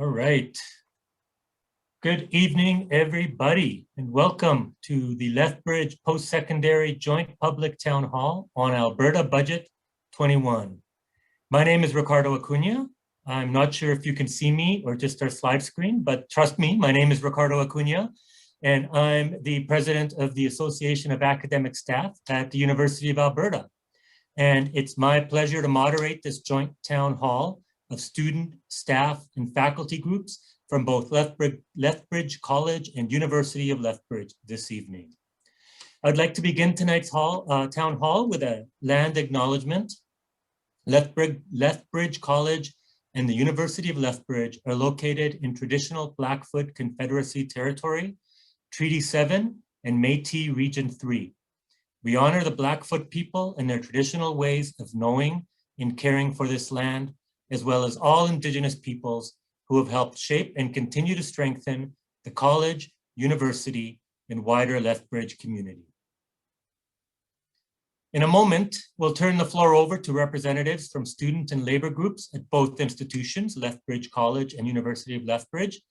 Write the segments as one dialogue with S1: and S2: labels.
S1: All right. Good evening, everybody, and welcome to the Lethbridge Post-Secondary Joint Public Town Hall on Alberta Budget 21. My name is Ricardo Acuna. I'm not sure if you can see me or just our slide screen, but trust me, my name is Ricardo Acuna, and I'm the president of the Association of Academic Staff at the University of Alberta. And it's my pleasure to moderate this joint town hall of student, staff, and faculty groups from both Lethbridge College and University of Lethbridge this evening. I'd like to begin tonight's town hall with a land acknowledgement. Lethbridge College and the University of Lethbridge are located in traditional Blackfoot Confederacy territory, Treaty 7 and Métis Region 3. We honor the Blackfoot people and their traditional ways of knowing and caring for this land, as well as all Indigenous peoples who have helped shape and continue to strengthen the college, university, and wider Lethbridge community. In a moment, we'll turn the floor over to representatives from student and labor groups at both institutions, Lethbridge College and University of Lethbridge.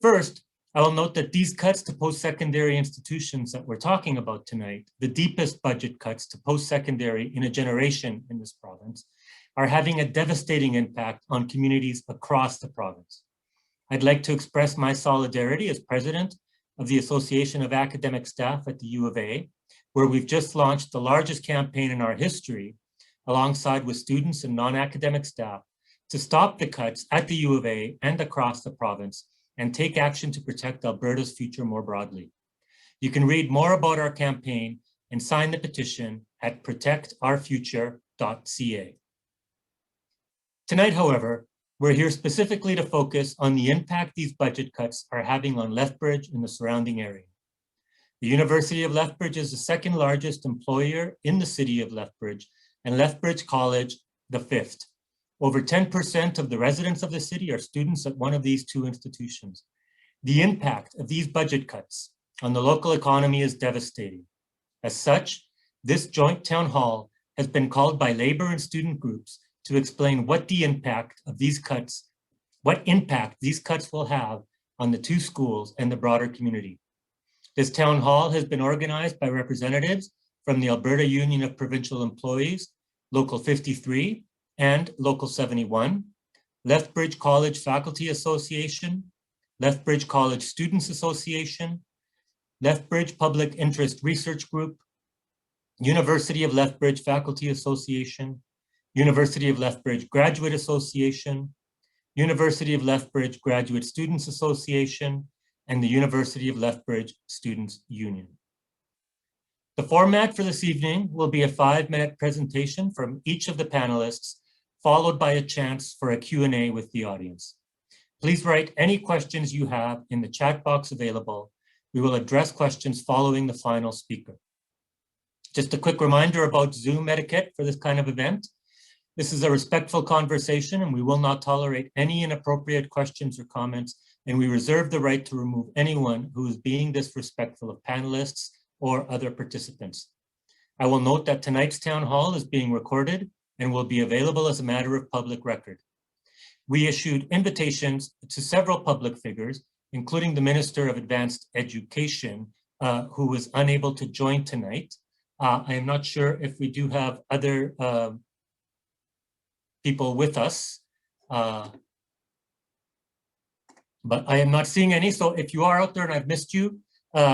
S1: First, I will note that these cuts to post-secondary institutions that we're talking about tonight, the deepest budget cuts to post-secondary in a generation in this province, are having a devastating impact on communities across the province. I'd like to express my solidarity as president of the Association of Academic Staff at the U of A, where we've just launched the largest campaign in our history, alongside with students and non-academic staff, to stop the cuts at the U of A and across the province and take action to protect Alberta's future more broadly. You can read more about our campaign and sign the petition at protectourfuture.ca. Tonight, however, we're here specifically to focus on the impact these budget cuts are having on Lethbridge and the surrounding area. The University of Lethbridge is the second largest employer in the city of Lethbridge, and Lethbridge College the fifth. Over 10% of the residents of the city are students at one of these two institutions. The impact of these budget cuts on the local economy is devastating. As such, this joint town hall has been called by labor and student groups to explain what impact these cuts will have on the two schools and the broader community. This town hall has been organized by representatives from the Alberta Union of Provincial Employees, Local 53 and Local 71, Lethbridge College Faculty Association, Lethbridge College Students Association, Lethbridge Public Interest Research Group, University of Lethbridge Faculty Association, University of Lethbridge Graduate Association, University of Lethbridge Graduate Students Association, and the University of Lethbridge Students Union. The format for this evening will be a 5-minute presentation from each of the panelists, followed by a chance for a Q&A with the audience. Please write any questions you have in the chat box available. We will address questions following the final speaker. Just a quick reminder about Zoom etiquette for this kind of event. This is a respectful conversation, and we will not tolerate any inappropriate questions or comments, and we reserve the right to remove anyone who is being disrespectful of panelists or other participants. I will note that tonight's town hall is being recorded and will be available as a matter of public record. We issued invitations to several public figures, including the Minister of Advanced Education, who was unable to join tonight. I am not sure if we do have other people with us, but I am not seeing any. So if you are out there and I've missed you,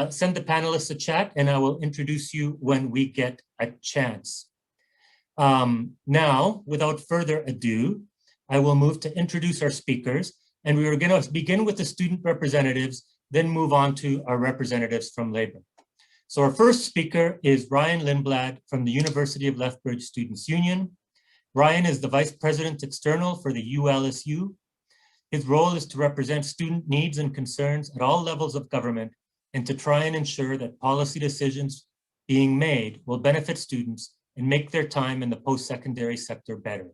S1: send the panelists a chat and I will introduce you when we get a chance. Now, without further ado, I will move to introduce our speakers, and we are going to begin with the student representatives, then move on to our representatives from labor. So our first speaker is Ryan Lindblad from the University of Lethbridge Students Union. Ryan is the Vice President External for the ULSU. His role is to represent student needs and concerns at all levels of government and to try and ensure that policy decisions being made will benefit students and make their time in the post-secondary sector better.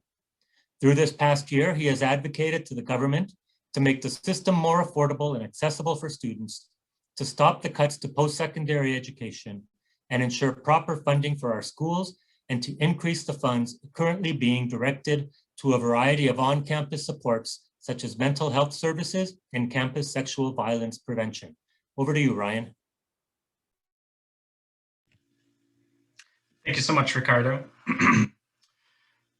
S1: Through this past year, he has advocated to the government to make the system more affordable and accessible for students, to stop the cuts to post-secondary education, and ensure proper funding for our schools, and to increase the funds currently being directed to a variety of on-campus supports such as mental health services and campus sexual violence prevention. Over to you, Ryan.
S2: Thank you so much, Ricardo.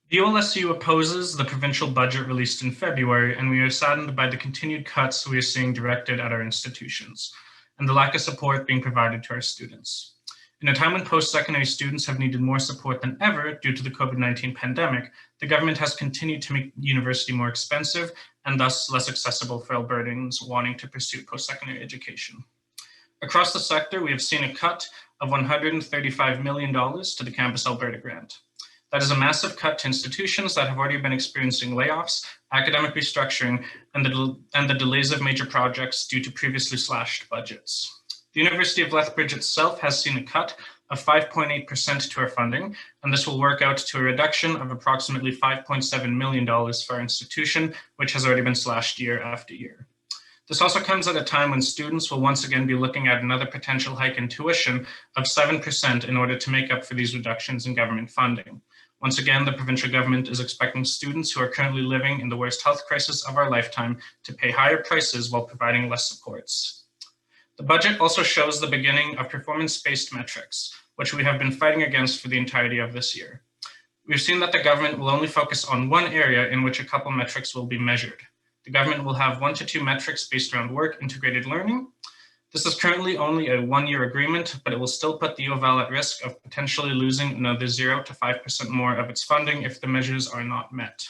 S2: The ULSU opposes the provincial budget released in February, and we are saddened by the continued cuts we are seeing directed at our institutions and the lack of support being provided to our students. In a time when post-secondary students have needed more support than ever due to the COVID-19 pandemic, the government has continued to make university more expensive and thus less accessible for Albertans wanting to pursue post-secondary education. Across the sector, we have seen a cut of $135 million to the Campus Alberta grant. That is a massive cut to institutions that have already been experiencing layoffs, academic restructuring, and the delays of major projects due to previously slashed budgets. The University of Lethbridge itself has seen a cut of 5.8% to our funding, and this will work out to a reduction of approximately $5.7 million for our institution, which has already been slashed year after year. This also comes at a time when students will once again be looking at another potential hike in tuition of 7% in order to make up for these reductions in government funding. Once again, the provincial government is expecting students who are currently living in the worst health crisis of our lifetime to pay higher prices while providing less supports. The budget also shows the beginning of performance-based metrics, which we have been fighting against for the entirety of this year. We've seen that the government will only focus on one area in which a couple metrics will be measured. The government will have 1 to 2 metrics based around work integrated learning. This is currently only a 1-year agreement, but it will still put the Uofl at risk of potentially losing another 0 to 5% more of its funding if the measures are not met.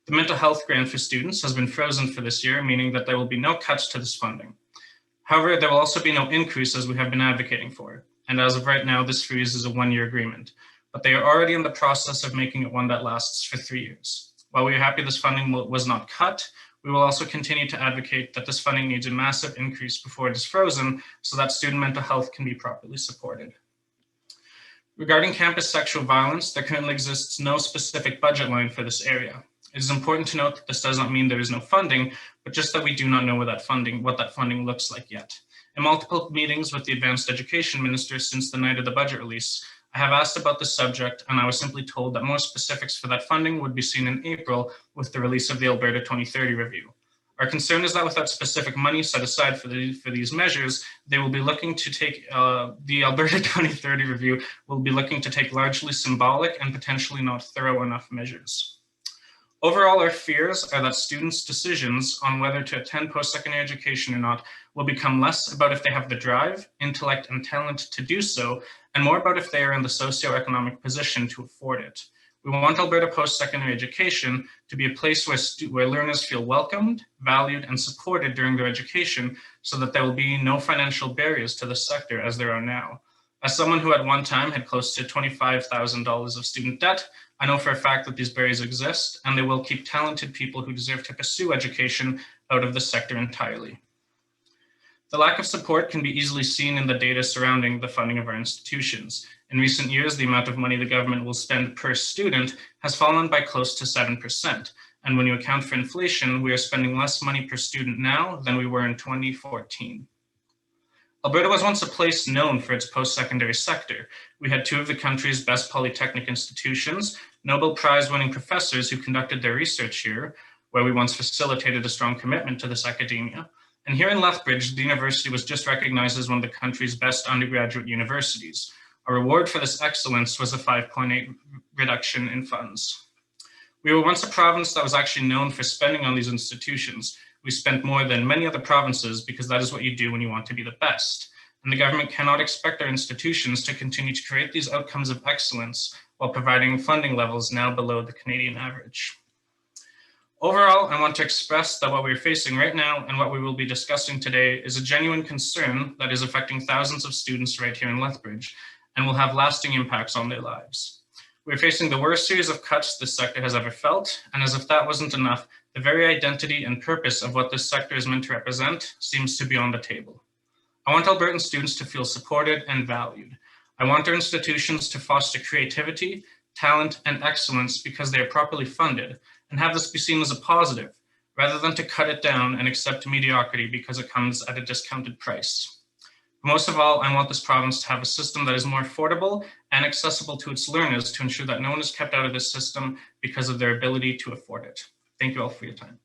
S2: The mental health grant for students has been frozen for this year, meaning that there will be no cuts to this funding. However, there will also be no increase as we have been advocating for. And as of right now, this freeze is a 1-year agreement, but they are already in the process of making it one that lasts for 3 years. While we are happy this funding was not cut, we will also continue to advocate that this funding needs a massive increase before it is frozen so that student mental health can be properly supported. Regarding campus sexual violence, there currently exists no specific budget line for this area. It is important to note that this does not mean there is no funding, but just that we do not know what that funding looks like yet. In multiple meetings with the Advanced Education Minister since the night of the budget release, I have asked about this subject, and I was simply told that more specifics for that funding would be seen in April with the release of the Alberta 2030 review. Our concern is that without specific money set aside for these measures, they will be looking to take, the Alberta 2030 review will be looking to take largely symbolic and potentially not thorough enough measures. Overall, our fears are that students' decisions on whether to attend post-secondary education or not will become less about if they have the drive, intellect, and talent to do so, and more about if they are in the socioeconomic position to afford it. We want Alberta post-secondary education to be a place where learners feel welcomed, valued, and supported during their education so that there will be no financial barriers to the sector as there are now. As someone who at one time had close to $25,000 of student debt, I know for a fact that these barriers exist, and they will keep talented people who deserve to pursue education out of the sector entirely. The lack of support can be easily seen in the data surrounding the funding of our institutions. In recent years, the amount of money the government will spend per student has fallen by close to 7%. And when you account for inflation, we are spending less money per student now than we were in 2014. Alberta was once a place known for its post-secondary sector. We had 2 of the country's best polytechnic institutions, Nobel Prize-winning professors who conducted their research here, where we once facilitated a strong commitment to this academia. And here in Lethbridge, the university was just recognized as one of the country's best undergraduate universities. A reward for this excellence was a 5.8 reduction in funds. We were once a province that was actually known for spending on these institutions. We spent more than many other provinces because that is what you do when you want to be the best. And the government cannot expect our institutions to continue to create these outcomes of excellence while providing funding levels now below the Canadian average. Overall, I want to express that what we're facing right now and what we will be discussing today is a genuine concern that is affecting thousands of students right here in Lethbridge and will have lasting impacts on their lives. We're facing the worst series of cuts this sector has ever felt, and as if that wasn't enough, the very identity and purpose of what this sector is meant to represent seems to be on the table. I want Albertan students to feel supported and valued. I want our institutions to foster creativity, talent, and excellence because they are properly funded, and have this be seen as a positive, rather than to cut it down and accept mediocrity because it comes at a discounted price. Most of all, I want this province to have a system that is more affordable and accessible to its learners to ensure that no one is kept out of this system because of their ability to afford it. Thank you all for your time.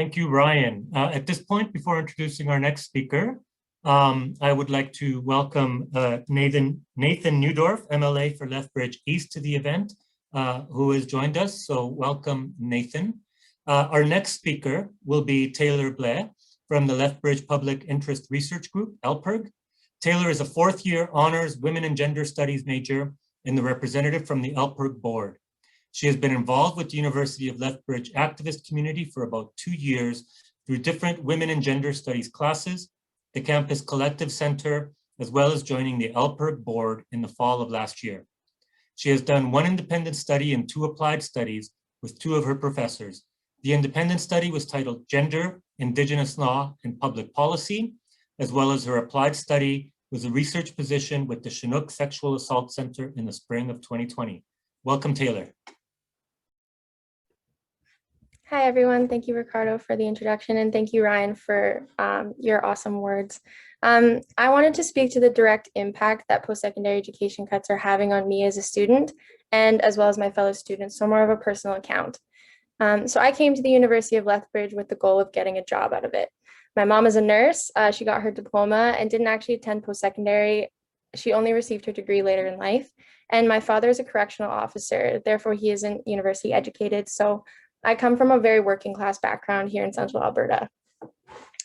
S1: Thank you, Ryan. At this point, before introducing our next speaker, I would like to welcome Nathan Newdorf, MLA for Lethbridge East, to the event, who has joined us. So welcome, Nathan. Our next speaker will be Taylor Blair from the Lethbridge Public Interest Research Group, LPIRG. Taylor is a fourth-year honors women and gender studies major and the representative from the LPIRG board. She has been involved with the University of Lethbridge activist community for about 2 years through different women and gender studies classes, the Campus Collective Center, as well as joining the LPIRG board in the fall of last year. She has done 1 independent study and 2 applied studies with 2 of her professors. The independent study was titled Gender, Indigenous Law, and Public Policy, as well as her applied study was a research position with the Chinook Sexual Assault Center in the spring of 2020. Welcome, Taylor.
S3: Hi, everyone. Thank you, Ricardo, for the introduction, and thank you, Ryan, for your awesome words. I wanted to speak to the direct impact that post-secondary education cuts are having on me as a student, and as well as my fellow students, so more of a personal account. So I came to the University of Lethbridge with the goal of getting a job out of it. My mom is a nurse. She got her diploma and didn't actually attend post-secondary. She only received her degree later in life. And my father is a correctional officer. Therefore, he isn't university educated. So I come from a very working class background here in Central Alberta.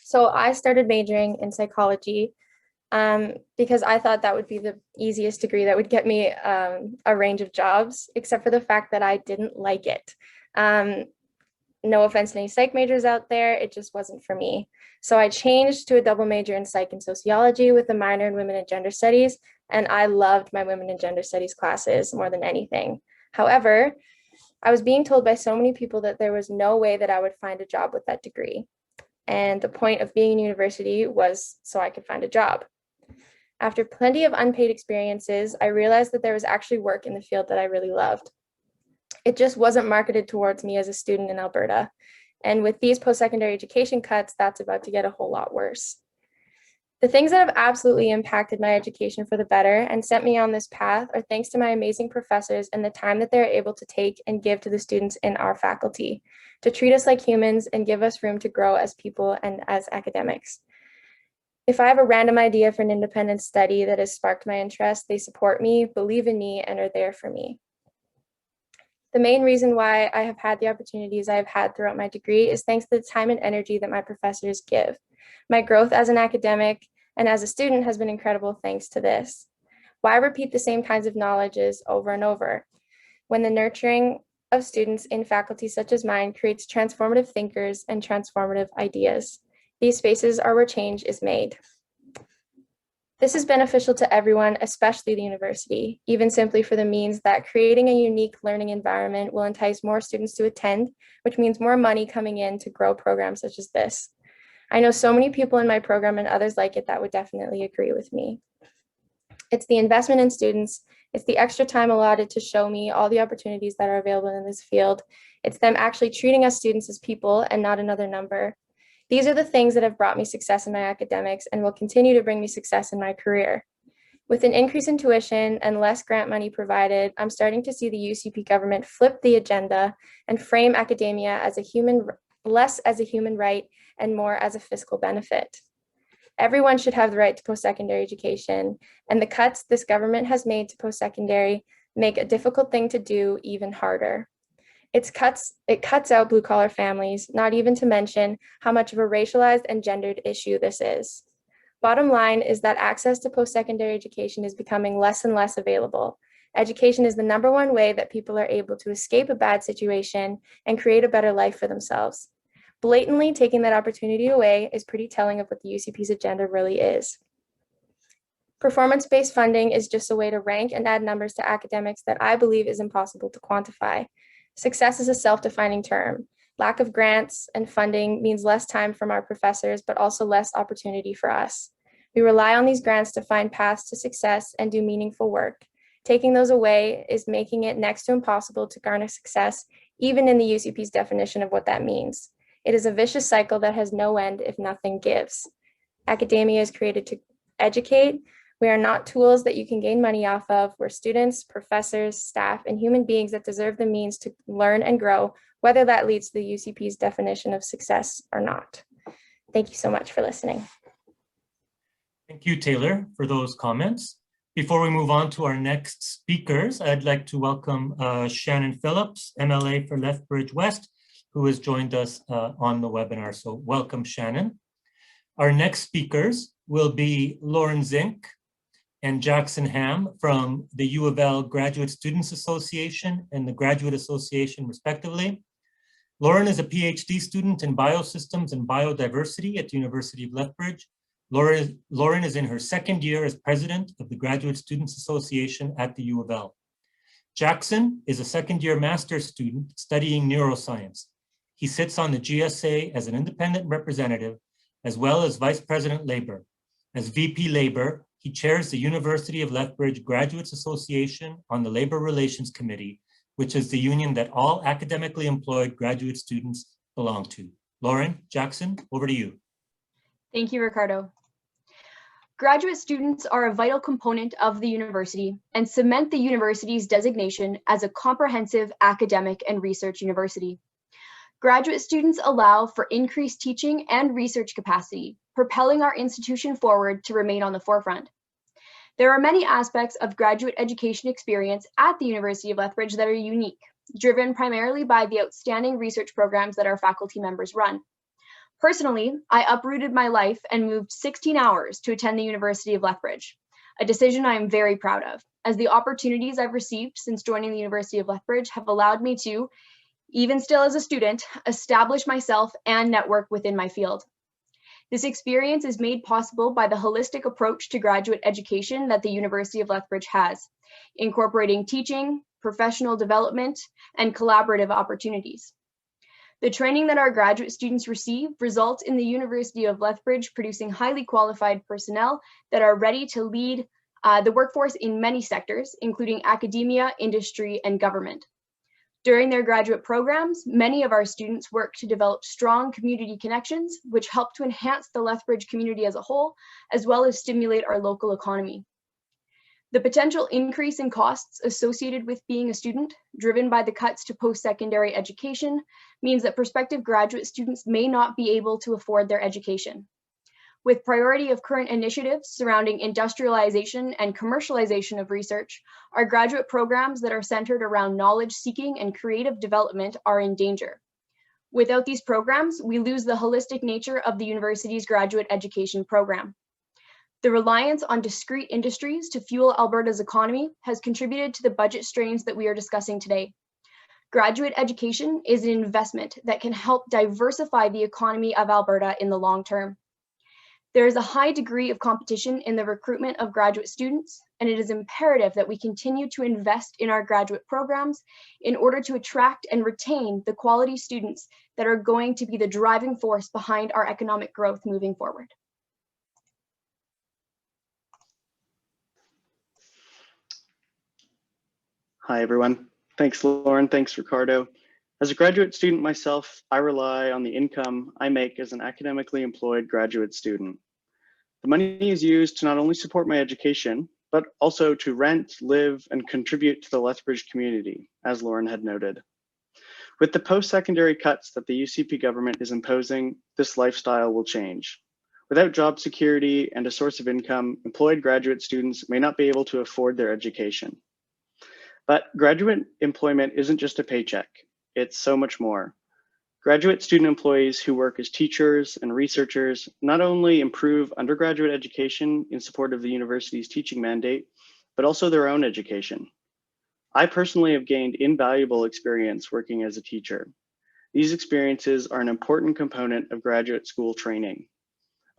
S3: So I started majoring in psychology because I thought that would be the easiest degree that would get me a range of jobs, except for the fact that I didn't like it. No offense to any psych majors out there, it just wasn't for me. So I changed to a double major in psych and sociology with a minor in women and gender studies, and I loved my women and gender studies classes more than anything. However, I was being told by so many people that there was no way that I would find a job with that degree. And the point of being in university was so I could find a job. After plenty of unpaid experiences, I realized that there was actually work in the field that I really loved. It just wasn't marketed towards me as a student in Alberta. And with these post-secondary education cuts, that's about to get a whole lot worse. The things that have absolutely impacted my education for the better and sent me on this path are thanks to my amazing professors and the time that they're able to take and give to the students in our faculty to treat us like humans and give us room to grow as people and as academics. If I have a random idea for an independent study that has sparked my interest, they support me, believe in me, and are there for me. The main reason why I have had the opportunities I've had throughout my degree is thanks to the time and energy that my professors give. My growth as an academic and as a student has been incredible thanks to this. Why repeat the same kinds of knowledges over and over when the nurturing of students in faculty such as mine creates transformative thinkers and transformative ideas? These spaces are where change is made. This is beneficial to everyone, especially the university, even simply for the means that creating a unique learning environment will entice more students to attend, which means more money coming in to grow programs such as this. I know so many people in my program and others like it that would definitely agree with me. It's the investment in students. It's the extra time allotted to show me all the opportunities that are available in this field. It's them actually treating us students as people and not another number. These are the things that have brought me success in my academics and will continue to bring me success in my career. With an increase in tuition and less grant money provided, I'm starting to see the UCP government flip the agenda and frame academia as less as a human right and more as a fiscal benefit. Everyone should have the right to post-secondary education, and the cuts this government has made to post-secondary make a difficult thing to do even harder. It cuts out blue-collar families, not even to mention how much of a racialized and gendered issue this is. Bottom line is that access to post-secondary education is becoming less and less available. Education is the #1 way that people are able to escape a bad situation and create a better life for themselves. Blatantly taking that opportunity away is pretty telling of what the UCP's agenda really is. Performance-based funding is just a way to rank and add numbers to academics that I believe is impossible to quantify. Success is a self-defining term. Lack of grants and funding means less time from our professors, but also less opportunity for us. We rely on these grants to find paths to success and do meaningful work. Taking those away is making it next to impossible to garner success, even in the UCP's definition of what that means. It is a vicious cycle that has no end if nothing gives. Academia is created to educate. We are not tools that you can gain money off of. We're students, professors, staff, and human beings that deserve the means to learn and grow whether that leads to the UCP's definition of success or not. Thank you so much for listening.
S1: Thank you, Taylor, for those comments. Before we move on to our next speakers, I'd like to welcome Shannon Phillips, MLA for Lethbridge West, who has joined us on the webinar. So welcome, Shannon. Our next speakers will be Lauren Zink and Jackson Ham from the Uofl Graduate Students Association and the Graduate Association, respectively. Lauren is a PhD student in biosystems and biodiversity at the University of Lethbridge. Lauren is in her second year as president of the Graduate Students Association at the Uofl. Jackson is a second-year master's student studying neuroscience. He sits on the GSA as an independent representative, as well as Vice President Labor. As VP Labor, he chairs the University of Lethbridge Graduates Association on the Labor Relations Committee, which is the union that all academically employed graduate students belong to. Lauren, Jackson, over to you.
S4: Thank you, Ricardo. Graduate students are a vital component of the university and cement the university's designation as a comprehensive academic and research university. Graduate students allow for increased teaching and research capacity, propelling our institution forward to remain on the forefront. There are many aspects of graduate education experience at the University of Lethbridge that are unique, driven primarily by the outstanding research programs that our faculty members run. Personally, I uprooted my life and moved 16 hours to attend the University of Lethbridge, a decision I am very proud of, as the opportunities I've received since joining the University of Lethbridge have allowed me to, even still as a student, establish myself and network within my field. This experience is made possible by the holistic approach to graduate education that the University of Lethbridge has, incorporating teaching, professional development, and collaborative opportunities. The training that our graduate students receive results in the University of Lethbridge producing highly qualified personnel that are ready to lead the workforce in many sectors, including academia, industry, and government. During their graduate programs, many of our students work to develop strong community connections, which help to enhance the Lethbridge community as a whole, as well as stimulate our local economy. The potential increase in costs associated with being a student, driven by the cuts to post-secondary education, means that prospective graduate students may not be able to afford their education. With priority of current initiatives surrounding industrialization and commercialization of research, our graduate programs that are centered around knowledge seeking and creative development are in danger. Without these programs, we lose the holistic nature of the university's graduate education program. The reliance on discrete industries to fuel Alberta's economy has contributed to the budget strains that we are discussing today. Graduate education is an investment that can help diversify the economy of Alberta in the long term. There is a high degree of competition in the recruitment of graduate students, and it is imperative that we continue to invest in our graduate programs in order to attract and retain the quality students that are going to be the driving force behind our economic growth moving forward.
S5: Hi, everyone. Thanks, Lauren. Thanks, Ricardo. As a graduate student myself, I rely on the income I make as an academically employed graduate student. The money is used to not only support my education, but also to rent, live, and contribute to the Lethbridge community, as Lauren had noted. With the post-secondary cuts that the UCP government is imposing, this lifestyle will change. Without job security and a source of income, employed graduate students may not be able to afford their education. But graduate employment isn't just a paycheck, it's so much more. Graduate student employees who work as teachers and researchers not only improve undergraduate education in support of the university's teaching mandate, but also their own education. I personally have gained invaluable experience working as a teacher. These experiences are an important component of graduate school training.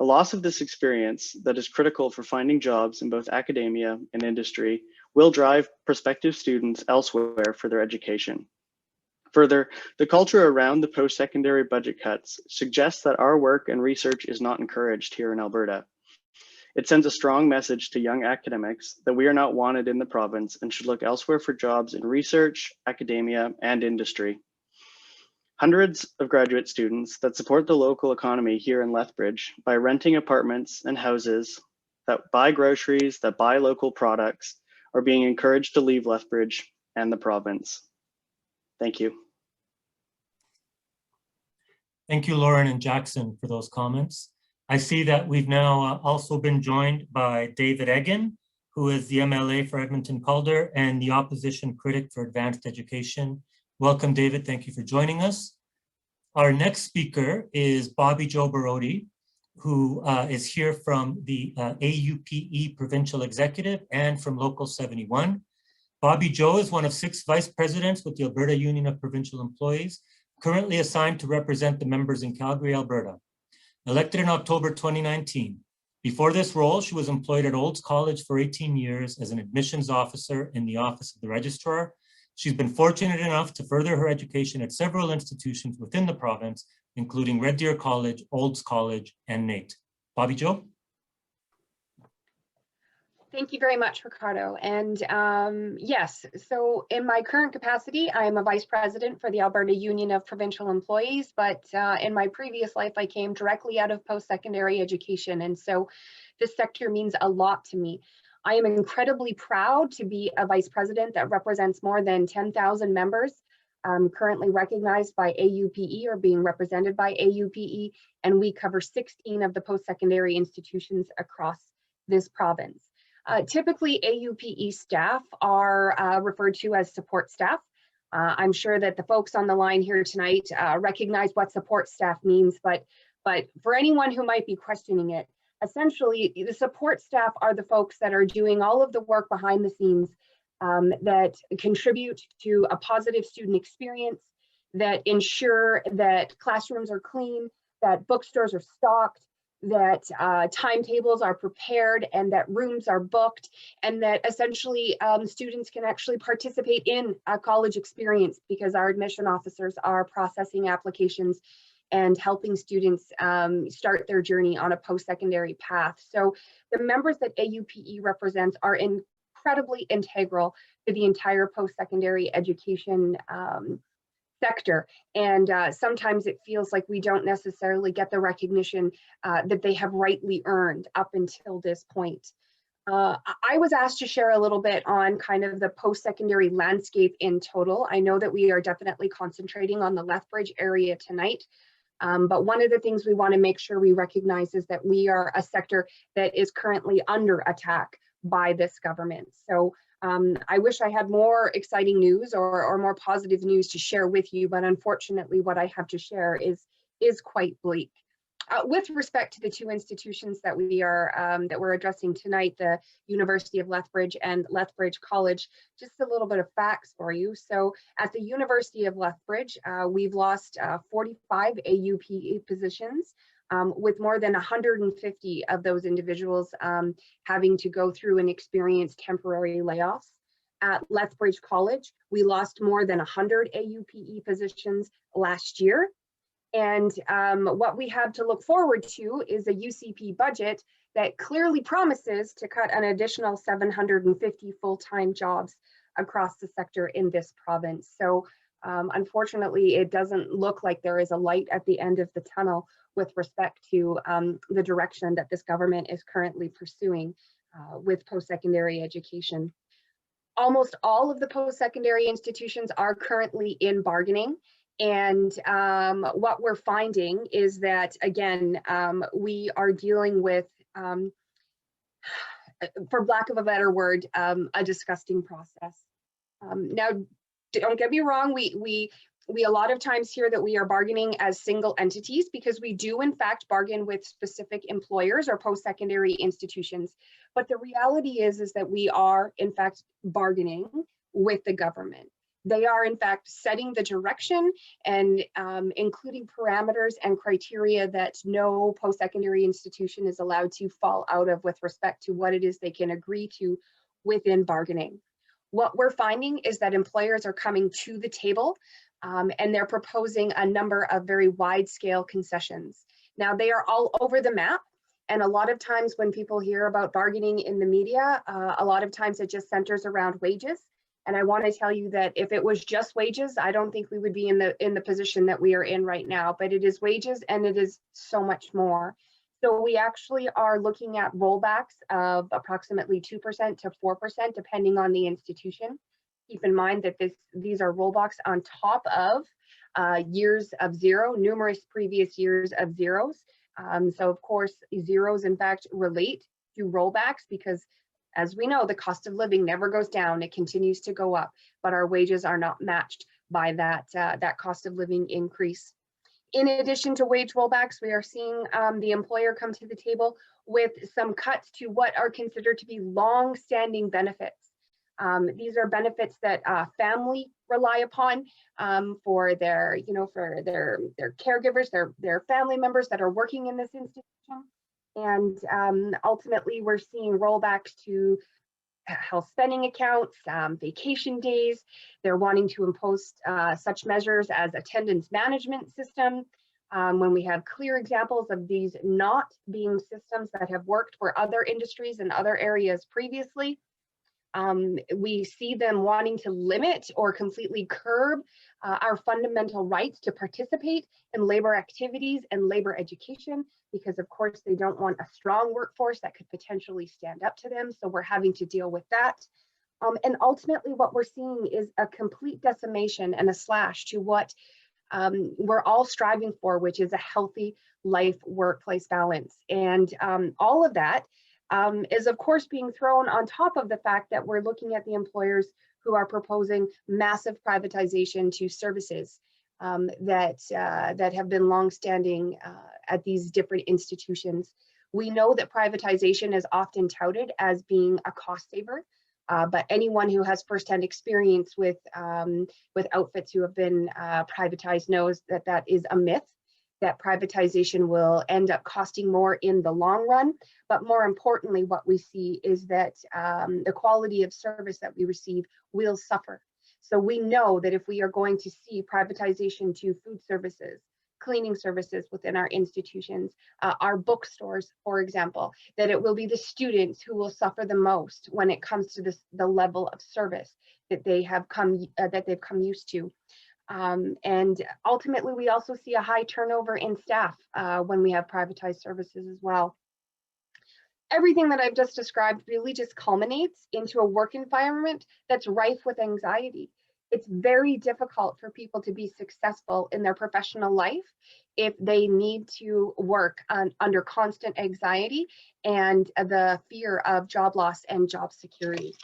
S5: A loss of this experience that is critical for finding jobs in both academia and industry will drive prospective students elsewhere for their education. Further, the culture around the post-secondary budget cuts suggests that our work and research is not encouraged here in Alberta. It sends a strong message to young academics that we are not wanted in the province and should look elsewhere for jobs in research, academia, and industry. Hundreds of graduate students that support the local economy here in Lethbridge by renting apartments and houses, that buy groceries, that buy local products, are being encouraged to leave Lethbridge and the province. Thank you.
S1: Thank you, Lauren and Jackson, for those comments. I see that we've now also been joined by David Egan, who is the MLA for Edmonton Calder and the opposition critic for advanced education. Welcome, David. Thank you for joining us. Our next speaker is Bobby Jo Barodi, who is here from the AUPE Provincial Executive and from Local 71. Bobby Jo is one of 6 vice presidents with the Alberta Union of Provincial Employees, currently assigned to represent the members in Calgary, Alberta. Elected in October 2019. Before this role, she was employed at Olds College for 18 years as an admissions officer in the Office of the Registrar. She's been fortunate enough to further her education at several institutions within the province, including Red Deer College, Olds College, and NAIT. Bobby Jo?
S6: Thank you very much, Ricardo. And yes, so in my current capacity, I am a vice president for the Alberta Union of Provincial Employees, but in my previous life, I came directly out of post-secondary education. And so this sector means a lot to me. I am incredibly proud to be a vice president that represents more than 10,000 members, currently recognized by AUPE or being represented by AUPE, and we cover 16 of the post-secondary institutions across this province. Typically, AUPE staff are referred to as support staff. I'm sure that the folks on the line here tonight recognize what support staff means, but for anyone who might be questioning it, essentially, the support staff are the folks that are doing all of the work behind the scenes that contribute to a positive student experience, that ensure that classrooms are clean, that bookstores are stocked, that timetables are prepared, and that rooms are booked, and that essentially students can actually participate in a college experience because our admission officers are processing applications and helping students start their journey on a post-secondary path. So the members that AUPE represents are incredibly integral to the entire post-secondary education sector, and sometimes it feels like we don't necessarily get the recognition that they have rightly earned up until this point. I was asked to share a little bit on kind of the post-secondary landscape in total. I know that we are definitely concentrating on the Lethbridge area tonight, but one of the things we want to make sure we recognize is that we are a sector that is currently under attack by this government. So I wish I had more exciting news or more positive news to share with you, but unfortunately what I have to share is quite bleak. With respect to the 2 institutions that we're addressing tonight, the University of Lethbridge and Lethbridge College, just a little bit of facts for you. So at the University of Lethbridge, we've lost 45 AUPE positions, with more than 150 of those individuals having to go through and experience temporary layoffs. At Lethbridge College, we lost more than 100 AUPE positions last year. And what we have to look forward to is a UCP budget that clearly promises to cut an additional 750 full-time jobs across the sector in this province. So unfortunately, it doesn't look like there is a light at the end of the tunnel with respect to the direction that this government is currently pursuing with post-secondary education. Almost all of the post-secondary institutions are currently in bargaining. And what we're finding is that, again, we are dealing with, for lack of a better word, a disgusting process. Now, don't get me wrong, we a lot of times hear that we are bargaining as single entities because we do in fact bargain with specific employers or post-secondary institutions. But the reality is that we are in fact bargaining with the government. They are in fact setting the direction and including parameters and criteria that no post-secondary institution is allowed to fall out of with respect to what it is they can agree to within bargaining. What we're finding is that employers are coming to the table and they're proposing a number of very wide-scale concessions. Now, they are all over the map, and a lot of times when people hear about bargaining in the media, a lot of times it just centers around wages. And I want to tell you that if it was just wages, I don't think we would be in the position that we are in right now, but it is wages and it is so much more. So we actually are looking at rollbacks of approximately 2% to 4%, depending on the institution. Keep in mind that these are rollbacks on top of years of zero, numerous previous years of zeros. So of course, zeros in fact relate to rollbacks because as we know, the cost of living never goes down, it continues to go up, but our wages are not matched by that, that cost of living increase. In addition to wage rollbacks, we are seeing the employer come to the table with some cuts to what are considered to be long-standing benefits. These are benefits that family rely upon for their, for their caregivers, their family members that are working in this institution. And ultimately, we're seeing rollbacks to health spending accounts, vacation days. They're wanting to impose such measures as attendance management system. When we have clear examples of these not being systems that have worked for other industries and other areas previously, we see them wanting to limit or completely curb our fundamental rights to participate in labor activities and labor education, because of course they don't want a strong workforce that could potentially stand up to them. So we're having to deal with that. And ultimately what we're seeing is a complete decimation and a slash to what we're all striving for, which is a healthy life-workplace balance. And all of that is of course being thrown on top of the fact that we're looking at the employers who are proposing massive privatization to services that have been longstanding at these different institutions. We know that privatization is often touted as being a cost saver, but anyone who has firsthand experience with outfits who have been privatized knows that that is a myth, that privatization will end up costing more in the long run. But more importantly, what we see is that the quality of service that we receive will suffer. So we know that if we are going to see privatization to food services, cleaning services within our institutions, our bookstores, for example, that it will be the students who will suffer the most when it comes to the level of service that they've come used to. And ultimately, we also see a high turnover in staff when we have privatized services as well. Everything that I've just described really just culminates into a work environment that's rife with anxiety. It's very difficult for people to be successful in their professional life if they need to work under constant anxiety and the fear of job loss and job security.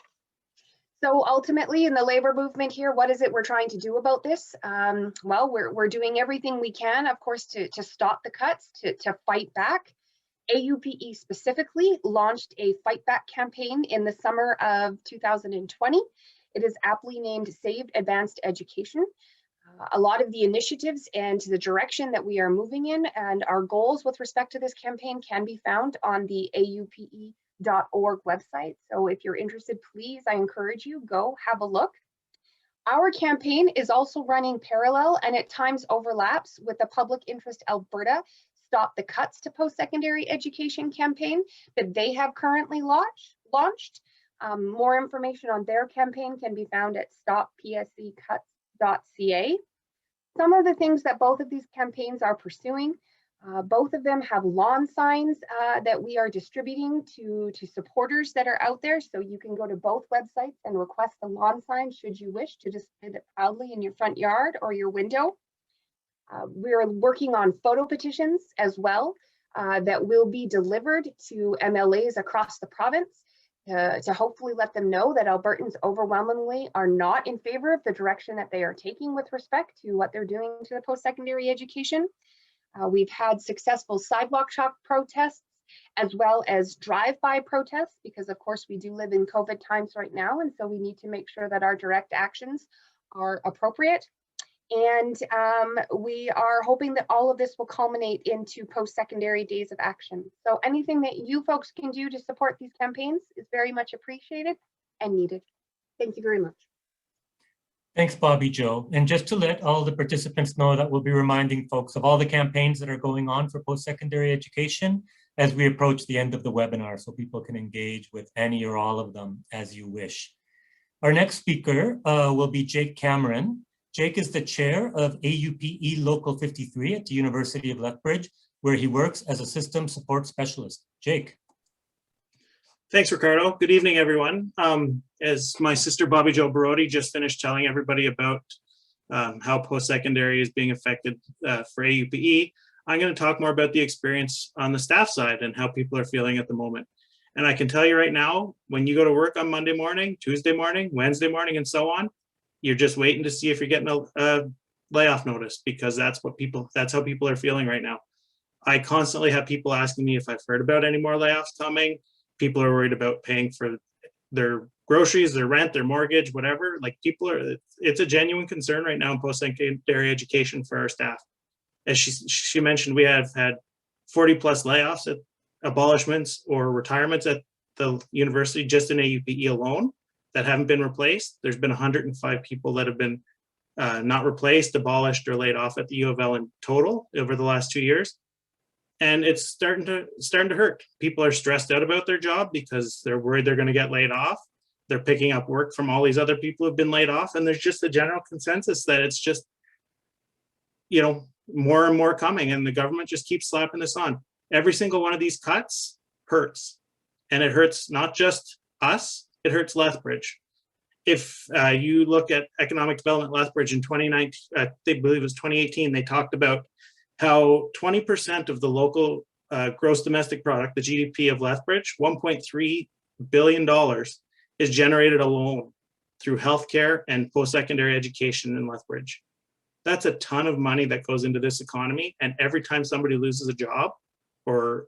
S6: So ultimately, in the labor movement here, what is it we're trying to do about this? Well, we're doing everything we can, of course, to stop the cuts, to fight back. AUPE specifically launched a Fightback campaign in the summer of 2020. It is aptly named Save Advanced Education. A lot of the initiatives and the direction that we are moving in and our goals with respect to this campaign can be found on the aupe.org website. So if you're interested, please, I encourage you, go have a look. Our campaign is also running parallel and at times overlaps with the Public Interest Alberta Stop the Cuts to Post-Secondary Education campaign that they have currently launched. More information on their campaign can be found at stoppsecuts.ca. Some of the things that both of these campaigns are pursuing, both of them have lawn signs that we are distributing to supporters that are out there. So you can go to both websites and request a lawn sign should you wish to display it proudly in your front yard or your window. We're working on photo petitions as well that will be delivered to MLAs across the province to hopefully let them know that Albertans overwhelmingly are not in favor of the direction that they are taking with respect to what they're doing to the post-secondary education. We've had successful sidewalk chalk protests as well as drive-by protests because of course we do live in COVID times right now, and so we need to make sure that our direct actions are appropriate. And we are hoping that all of this will culminate into post-secondary days of action. So anything that you folks can do to support these campaigns is very much appreciated and needed. Thank you very much.
S1: Thanks, Bobby Joe. And just to let all the participants know that we'll be reminding folks of all the campaigns that are going on for post-secondary education as we approach the end of the webinar, so people can engage with any or all of them as you wish. Our next speaker will be Jake Cameron. Jake is the chair of AUPE Local 53 at the University of Lethbridge, where he works as a system support specialist. Jake.
S7: Thanks, Ricardo. Good evening, everyone. As my sister Bobby Jo Barodi just finished telling everybody about how post-secondary is being affected for AUPE. I'm going to talk more about the experience on the staff side and how people are feeling at the moment. And I can tell you right now, when you go to work on Monday morning, Tuesday morning, Wednesday morning, and so on, you're just waiting to see if you're getting a layoff notice, because that's how people are feeling right now. I constantly have people asking me if I've heard about any more layoffs coming. People are worried about paying for their groceries, their rent, their mortgage, whatever. Like, it's a genuine concern right now in post-secondary education for our staff. As she mentioned, we have had 40 plus layoffs, at abolishments or retirements at the university just in AUPE alone that haven't been replaced. There's been 105 people that have been not replaced, abolished, or laid off at the Uofl in total over the last 2 years. And it's starting to hurt. People are stressed out about their job because they're worried they're going to get laid off. They're picking up work from all these other people who've been laid off. And there's just a general consensus that it's just, more and more coming, and the government just keeps slapping this on. Every single one of these cuts hurts, and it hurts not just us, it hurts Lethbridge. If you look at economic development Lethbridge in 2019, they believe it was 2018, they talked about how 20% of the local gross domestic product, the GDP of Lethbridge, $1.3 billion, is generated alone through healthcare and post-secondary education in Lethbridge. That's a ton of money that goes into this economy. And every time somebody loses a job or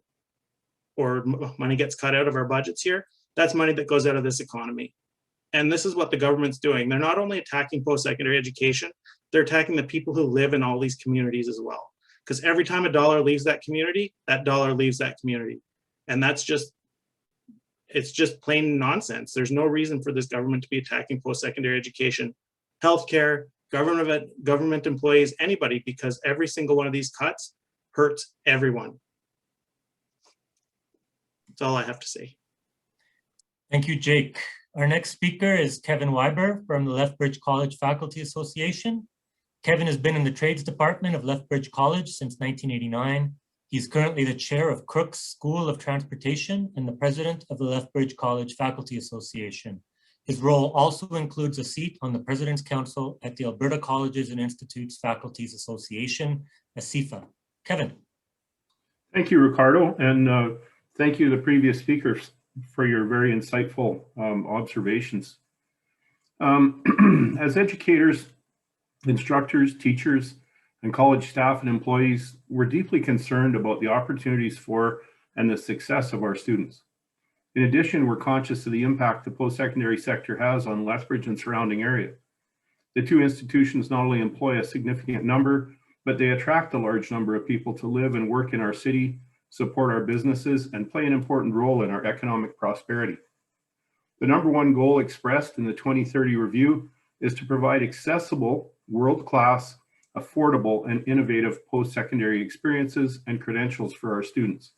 S7: money gets cut out of our budgets here, that's money that goes out of this economy. And this is what the government's doing. They're not only attacking post-secondary education, they're attacking the people who live in all these communities as well. Because every time a dollar leaves that community, that dollar leaves that community. And it's just plain nonsense. There's no reason for this government to be attacking post-secondary education, healthcare, government employees, anybody, because every single one of these cuts hurts everyone. That's all I have to say.
S1: Thank you, Jake. Our next speaker is Kevin Weiber from the Lethbridge College Faculty Association. Kevin has been in the trades department of Lethbridge College since 1989. He's currently the chair of Crookes School of Transportation and the president of the Lethbridge College Faculty Association. His role also includes a seat on the President's Council at the Alberta Colleges and Institutes Faculties Association, ASIFA. Kevin. Thank you, Ricardo, and thank you to the previous speakers for your very insightful observations. As educators, instructors, teachers, and college staff and employees, we're deeply concerned about the opportunities for and the success of our students. In addition, we're conscious of the impact the post-secondary sector has on Lethbridge and surrounding area. The two institutions not only employ a significant number, but they attract a large number of people to live and work in our city, support our businesses, and play an important role in our economic prosperity. The number one goal expressed in the 2030 review is to provide accessible, world-class, affordable, and innovative post-secondary experiences and credentials for our students.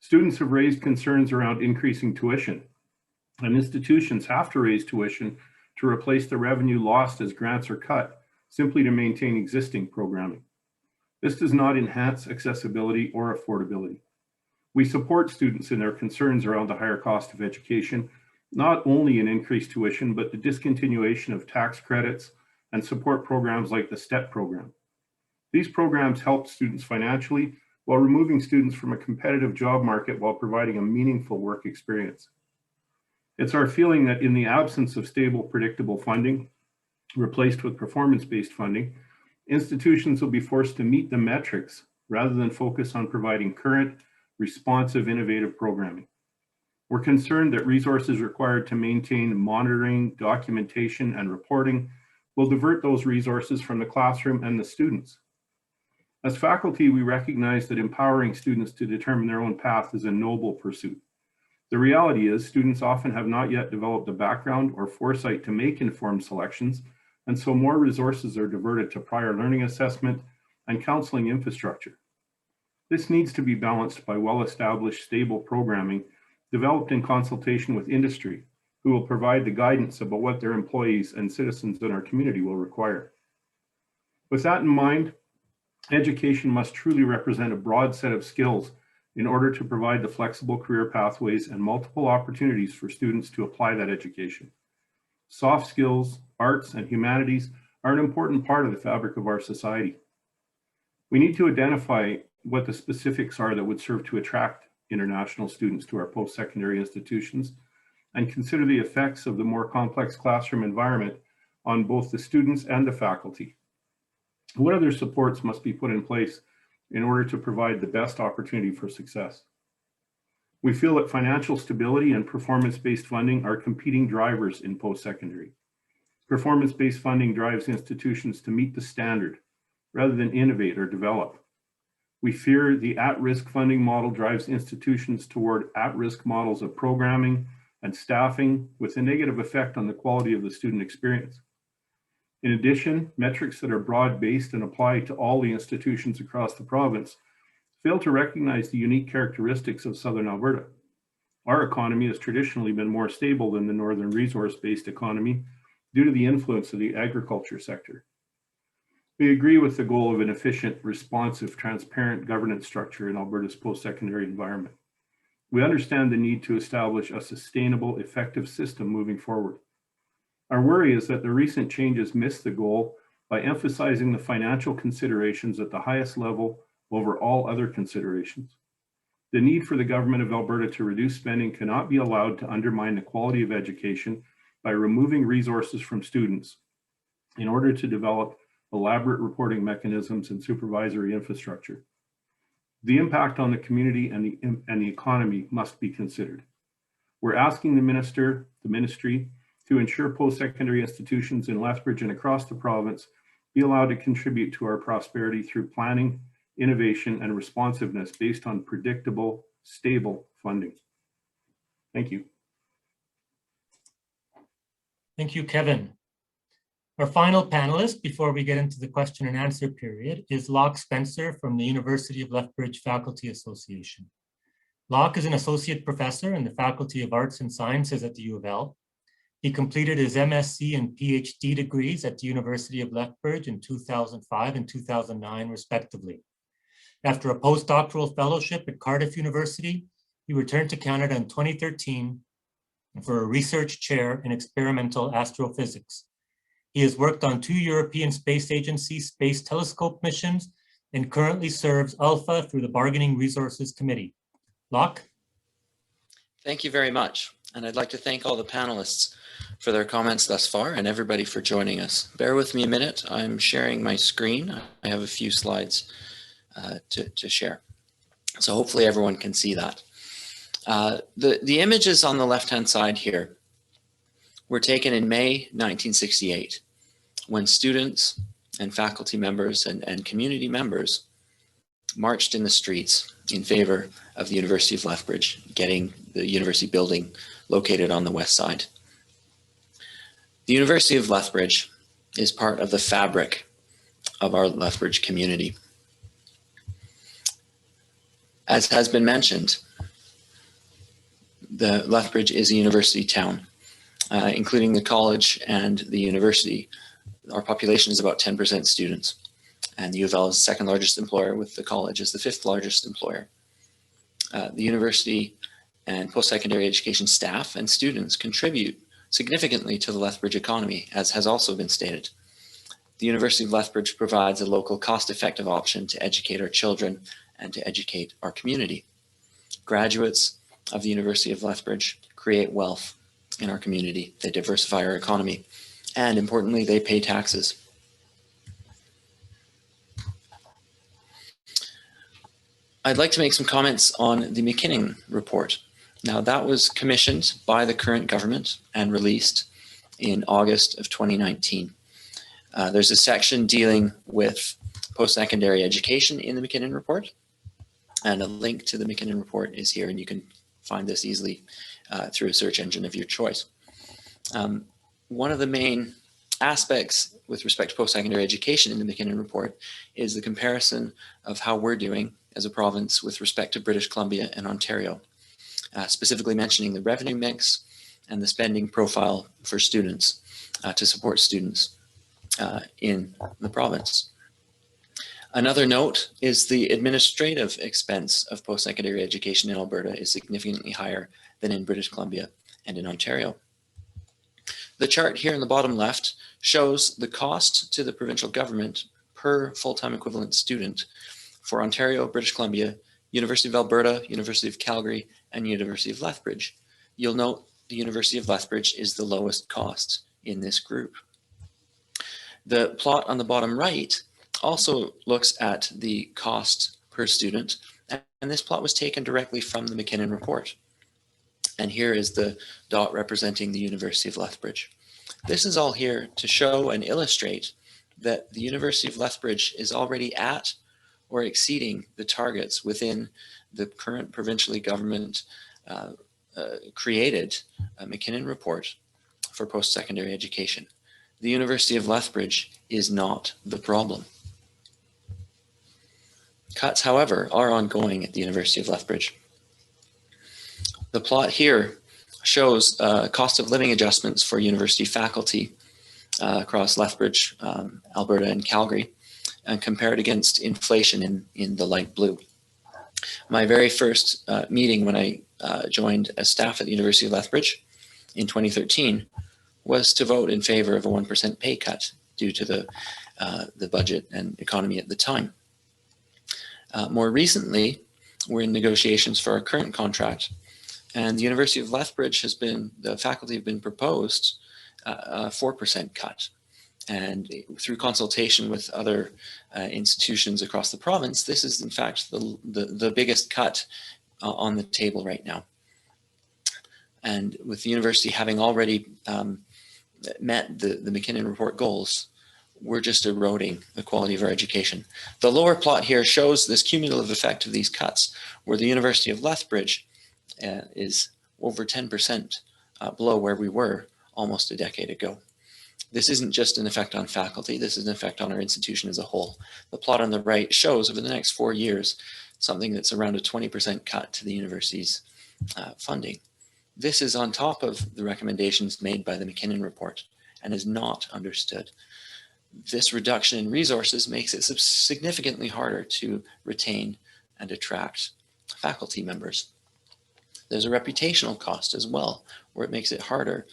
S1: Students have raised concerns around increasing tuition, and institutions have to raise tuition to replace the revenue lost as grants are cut, simply to maintain existing programming. This does not enhance accessibility or affordability. We support students in their concerns around the higher cost of education, not only in increased tuition, but the discontinuation of tax credits and support programs like the STEP program. These programs help students financially while removing students from a competitive job market while providing a meaningful work experience. It's our feeling that in the absence of stable, predictable funding, replaced with performance-based funding, institutions will be forced to meet the metrics rather than focus on providing current, responsive, innovative programming. We're concerned that resources required to maintain monitoring, documentation, and reporting will divert those resources from the classroom and the students. As faculty, we recognize that empowering students to determine their own path is a noble pursuit. The reality is students often have not yet developed a background or foresight to make informed selections, and so more resources are diverted to prior learning assessment and counseling infrastructure. This needs to be balanced by well-established, stable programming developed in consultation with industry, who will provide the guidance about what their employees and citizens in our community will require. With that in mind, education must truly represent a broad set of skills in order to provide the flexible career pathways and multiple opportunities for students to apply that education. Soft skills, arts, and humanities
S8: are an important part of the fabric of our society. We need to identify what the specifics are that would serve to attract international students to our post-secondary institutions and consider the effects of the more complex classroom environment on both the students and the faculty. What other supports must be put in place in order to provide the best opportunity for success? We feel that financial stability and performance-based funding are competing drivers in post-secondary. Performance-based funding drives institutions to meet the standard rather than innovate or develop. We fear the at-risk funding model drives institutions toward at-risk models of programming and staffing with a negative effect on the quality of the student experience. In addition, metrics that are broad-based and apply to all the institutions across the province fail to recognize the unique characteristics of Southern Alberta. Our economy has traditionally been more stable than the northern resource-based economy due to the influence of the agriculture sector. We agree with the goal of an efficient, responsive, transparent governance structure in Alberta's post-secondary environment. We understand the need to establish a sustainable, effective system moving forward. Our worry is that the recent changes miss the goal by emphasizing the financial considerations at the highest level over all other considerations. The need for the government of Alberta to reduce spending cannot be allowed to undermine the quality of education by removing resources from students in order to develop elaborate reporting mechanisms and supervisory infrastructure. The impact on the community and the economy must be considered. We're asking the ministry to ensure post-secondary institutions in Lethbridge and across the province be allowed to contribute to our prosperity through planning, innovation, and responsiveness based on predictable, stable funding. Thank you.
S1: Thank you, Kevin. Our final panelist before we get into the question and answer period is Locke Spencer from the University of Lethbridge Faculty Association. Locke is an associate professor in the Faculty of Arts and Sciences at the Uofl. He completed his MSc and PhD degrees at the University of Lethbridge in 2005 and 2009, respectively. After a postdoctoral fellowship at Cardiff University, he returned to Canada in 2013 for a research chair in experimental astrophysics. He has worked on 2 European Space Agency space telescope missions and currently serves ALPHA through the Bargaining Resources Committee. Locke?
S9: Thank you very much. And I'd like to thank all the panelists for their comments thus far and everybody for joining us. Bear with me a minute. I'm sharing my screen. I have a few slides to share. So hopefully everyone can see that. The images on the left-hand side here were taken in May 1968 when students and faculty members and community members marched in the streets in favor of the University of Lethbridge, getting the university building located on the west side. The University of Lethbridge is part of the fabric of our Lethbridge community. As has been mentioned, the Lethbridge is a university town, including the college and the university. Our population is about 10% students, and the Uofl is the second largest employer, with the college as the 5th largest employer. The university and post-secondary education staff and students contribute significantly to the Lethbridge economy, as has also been stated. The University of Lethbridge provides a local cost-effective option to educate our children and to educate our community. Graduates of the University of Lethbridge create wealth in our community. They diversify our economy, and importantly, they pay taxes. I'd like to make some comments on the McKinnon report. Now, that was commissioned by the current government and released in August of 2019. There's a section dealing with post-secondary education in the McKinnon report, and a link to the McKinnon report is here, and you can find this easily through a search engine of your choice. One of the main aspects with respect to post-secondary education in the McKinnon report is the comparison of how we're doing as a province with respect to British Columbia and Ontario, specifically mentioning the revenue mix and the spending profile for students to support students in the province. Another note is the administrative expense of post-secondary education in Alberta is significantly higher than in British Columbia and in Ontario. The chart here in the bottom left shows the cost to the provincial government per full-time equivalent student for Ontario, British Columbia, University of Alberta, University of Calgary, and University of Lethbridge. You'll note the University of Lethbridge is the lowest cost in this group. The plot on the bottom right also looks at the cost per student, and this plot was taken directly from the McKinnon report. And here is the dot representing the University of Lethbridge. This is all here to show and illustrate that the University of Lethbridge is already at or exceeding the targets within the current provincially government created McKinnon report for post-secondary education. The University of Lethbridge is not the problem. Cuts, however, are ongoing at the University of Lethbridge. The plot here shows cost of living adjustments for university faculty across Lethbridge, Alberta, and Calgary, and compared against inflation in the light blue. My very first meeting when I joined as staff at the University of Lethbridge in 2013 was to vote in favor of a 1% pay cut due to the budget and economy at the time. More recently, we're in negotiations for our current contract, and the University of Lethbridge the faculty have been proposed a 4% cut. And through consultation with other institutions across the province, this is in fact the biggest cut on the table right now. And with the university having already met the McKinnon report goals, we're just eroding the quality of our education. The lower plot here shows this cumulative effect of these cuts, where the University of Lethbridge is over 10% below where we were almost a decade ago. This isn't just an effect on faculty, this is an effect on our institution as a whole. The plot on the right shows over the next 4 years something that's around a 20% cut to the university's funding. This is on top of the recommendations made by the McKinnon report and is not understood. This reduction in resources makes it significantly harder to retain and attract faculty members. There's a reputational cost as well, where it makes it harder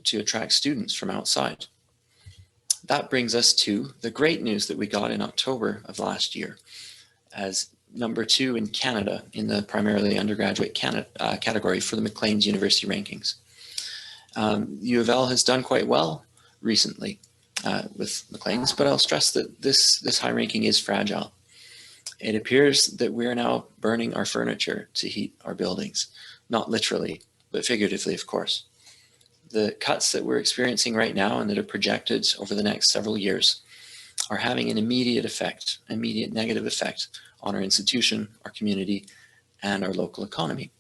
S9: to attract students from outside. That brings us to the great news that we got in October of last year as #2 in Canada in the primarily undergraduate category for the Maclean's University rankings. Uofl has done quite well recently with Maclean's, but I'll stress that this high ranking is fragile. It appears that we are now burning our furniture to heat our buildings, not literally, but figuratively, of course. The cuts that we're experiencing right now and that are projected over the next several years are having an immediate negative effect on our institution, our community, and our local economy.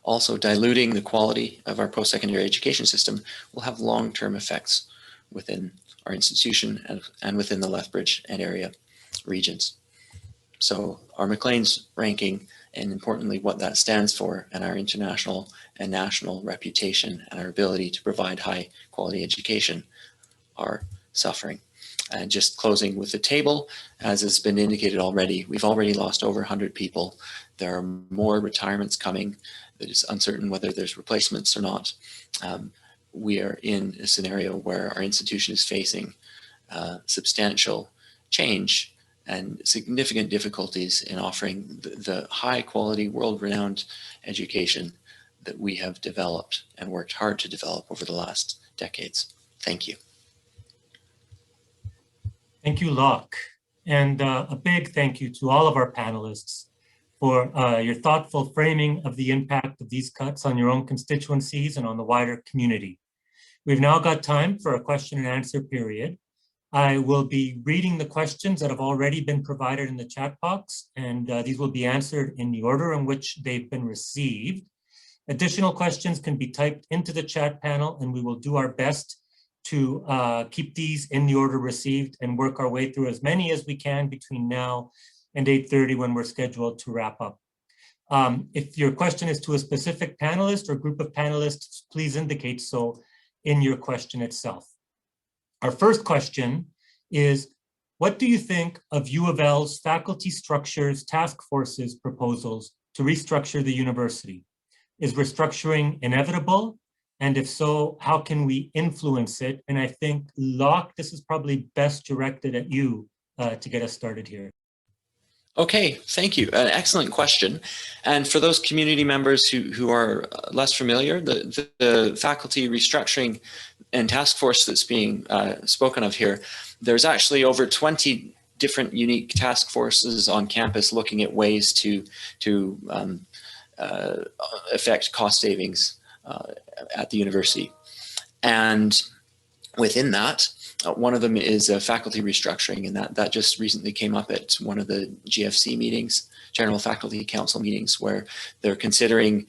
S9: Also, diluting the quality of our post-secondary education system will have long-term effects within our institution and within the Lethbridge and area regions. So our Maclean's ranking, and importantly what that stands for, and our international and national reputation and our ability to provide high quality education are suffering. And just closing with the table, as has been indicated already, we've already lost over 100 people. There are more retirements coming. It is uncertain whether there's replacements or not. We are in a scenario where our institution is facing substantial change and significant difficulties in offering the high quality, world-renowned education that we have developed and worked hard to develop over the last decades. Thank you.
S1: Thank you, Locke. And a big thank you to all of our panelists for your thoughtful framing of the impact of these cuts on your own constituencies and on the wider community. We've now got time for a question and answer period. I will be reading the questions that have already been provided in the chat box, and these will be answered in the order in which they've been received. Additional questions can be typed into the chat panel, and we will do our best to keep these in the order received and work our way through as many as we can between now and 8:30 when we're scheduled to wrap up. If your question is to a specific panelist or group of panelists, please indicate so in your question itself. Our first question is, what do you think of Uofl's faculty structures task force's proposals to restructure the university? Is restructuring inevitable? And if so, how can we influence it? And I think, Locke, this is probably best directed at you to get us started here.
S9: Okay, thank you. An excellent question. And for those community members who are less familiar, the faculty restructuring and task force that's being spoken of here, there's actually over 20 different unique task forces on campus looking at ways to affect cost savings at the university. And within that, one of them is faculty restructuring, and that just recently came up at one of the GFC meetings, General Faculty Council meetings, where they're considering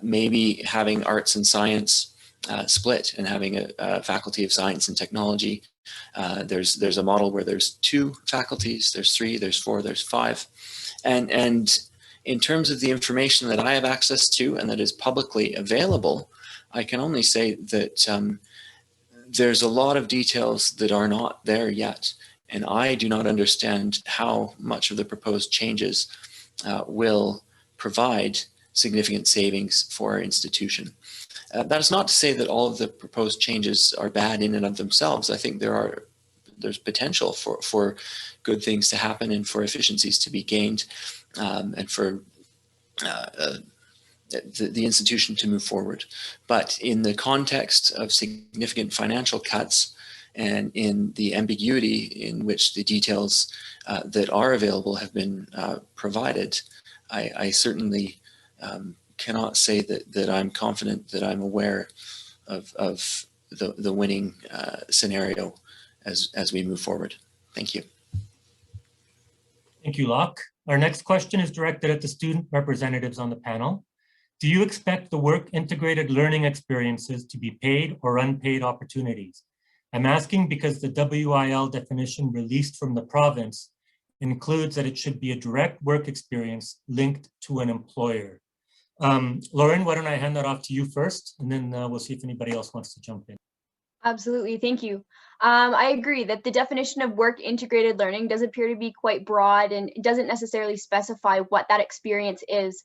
S9: maybe having arts and science split and having a faculty of science and technology. There's a model where there's 2 faculties, there's 3, there's 4, there's 5. And in terms of the information that I have access to and that is publicly available, I can only say that there's a lot of details that are not there yet. And I do not understand how much of the proposed changes will provide significant savings for our institution. That is not to say that all of the proposed changes are bad in and of themselves. I think there's potential for good things to happen and for efficiencies to be gained and for the institution to move forward. But in the context of significant financial cuts and in the ambiguity in which the details that are available have been provided, I certainly cannot say that I'm confident that I'm aware of the winning scenario as we move forward. Thank you.
S1: Thank you, Locke. Our next question is directed at the student representatives on the panel. Do you expect the work integrated learning experiences to be paid or unpaid opportunities? I'm asking because the WIL definition released from the province includes that it should be a direct work experience linked to an employer. Lauren, why don't I hand that off to you first, and then we'll see if anybody else wants to jump in.
S4: Absolutely, thank you. I agree that the definition of work integrated learning does appear to be quite broad and doesn't necessarily specify what that experience is.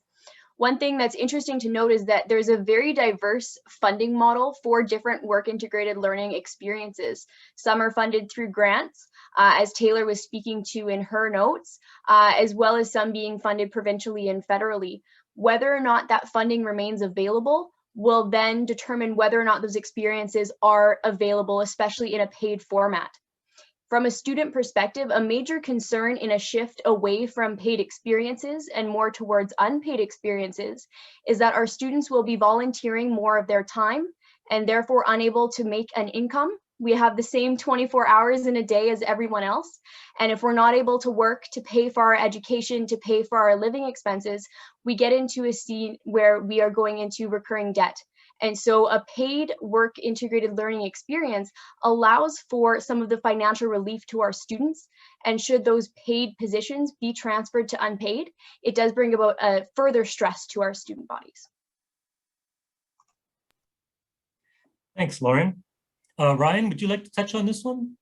S4: One thing that's interesting to note is that there's a very diverse funding model for different work integrated learning experiences. Some are funded through grants, as Taylor was speaking to in her notes, as well as some being funded provincially and federally. Whether or not that funding remains available will then determine whether or not those experiences are available, especially in a paid format. From a student perspective, a major concern in a shift away from paid experiences and more towards unpaid experiences is that our students will be volunteering more of their time and therefore unable to make an income. We have the same 24 hours in a day as everyone else. And if we're not able to work to pay for our education, to pay for our living expenses, we get into a scene where we are going into recurring debt. And so a paid work integrated learning experience allows for some of the financial relief to our students. And should those paid positions be transferred to unpaid, it does bring about a further stress to our student bodies.
S1: Thanks, Lauren. Ryan, would you like to touch on this one?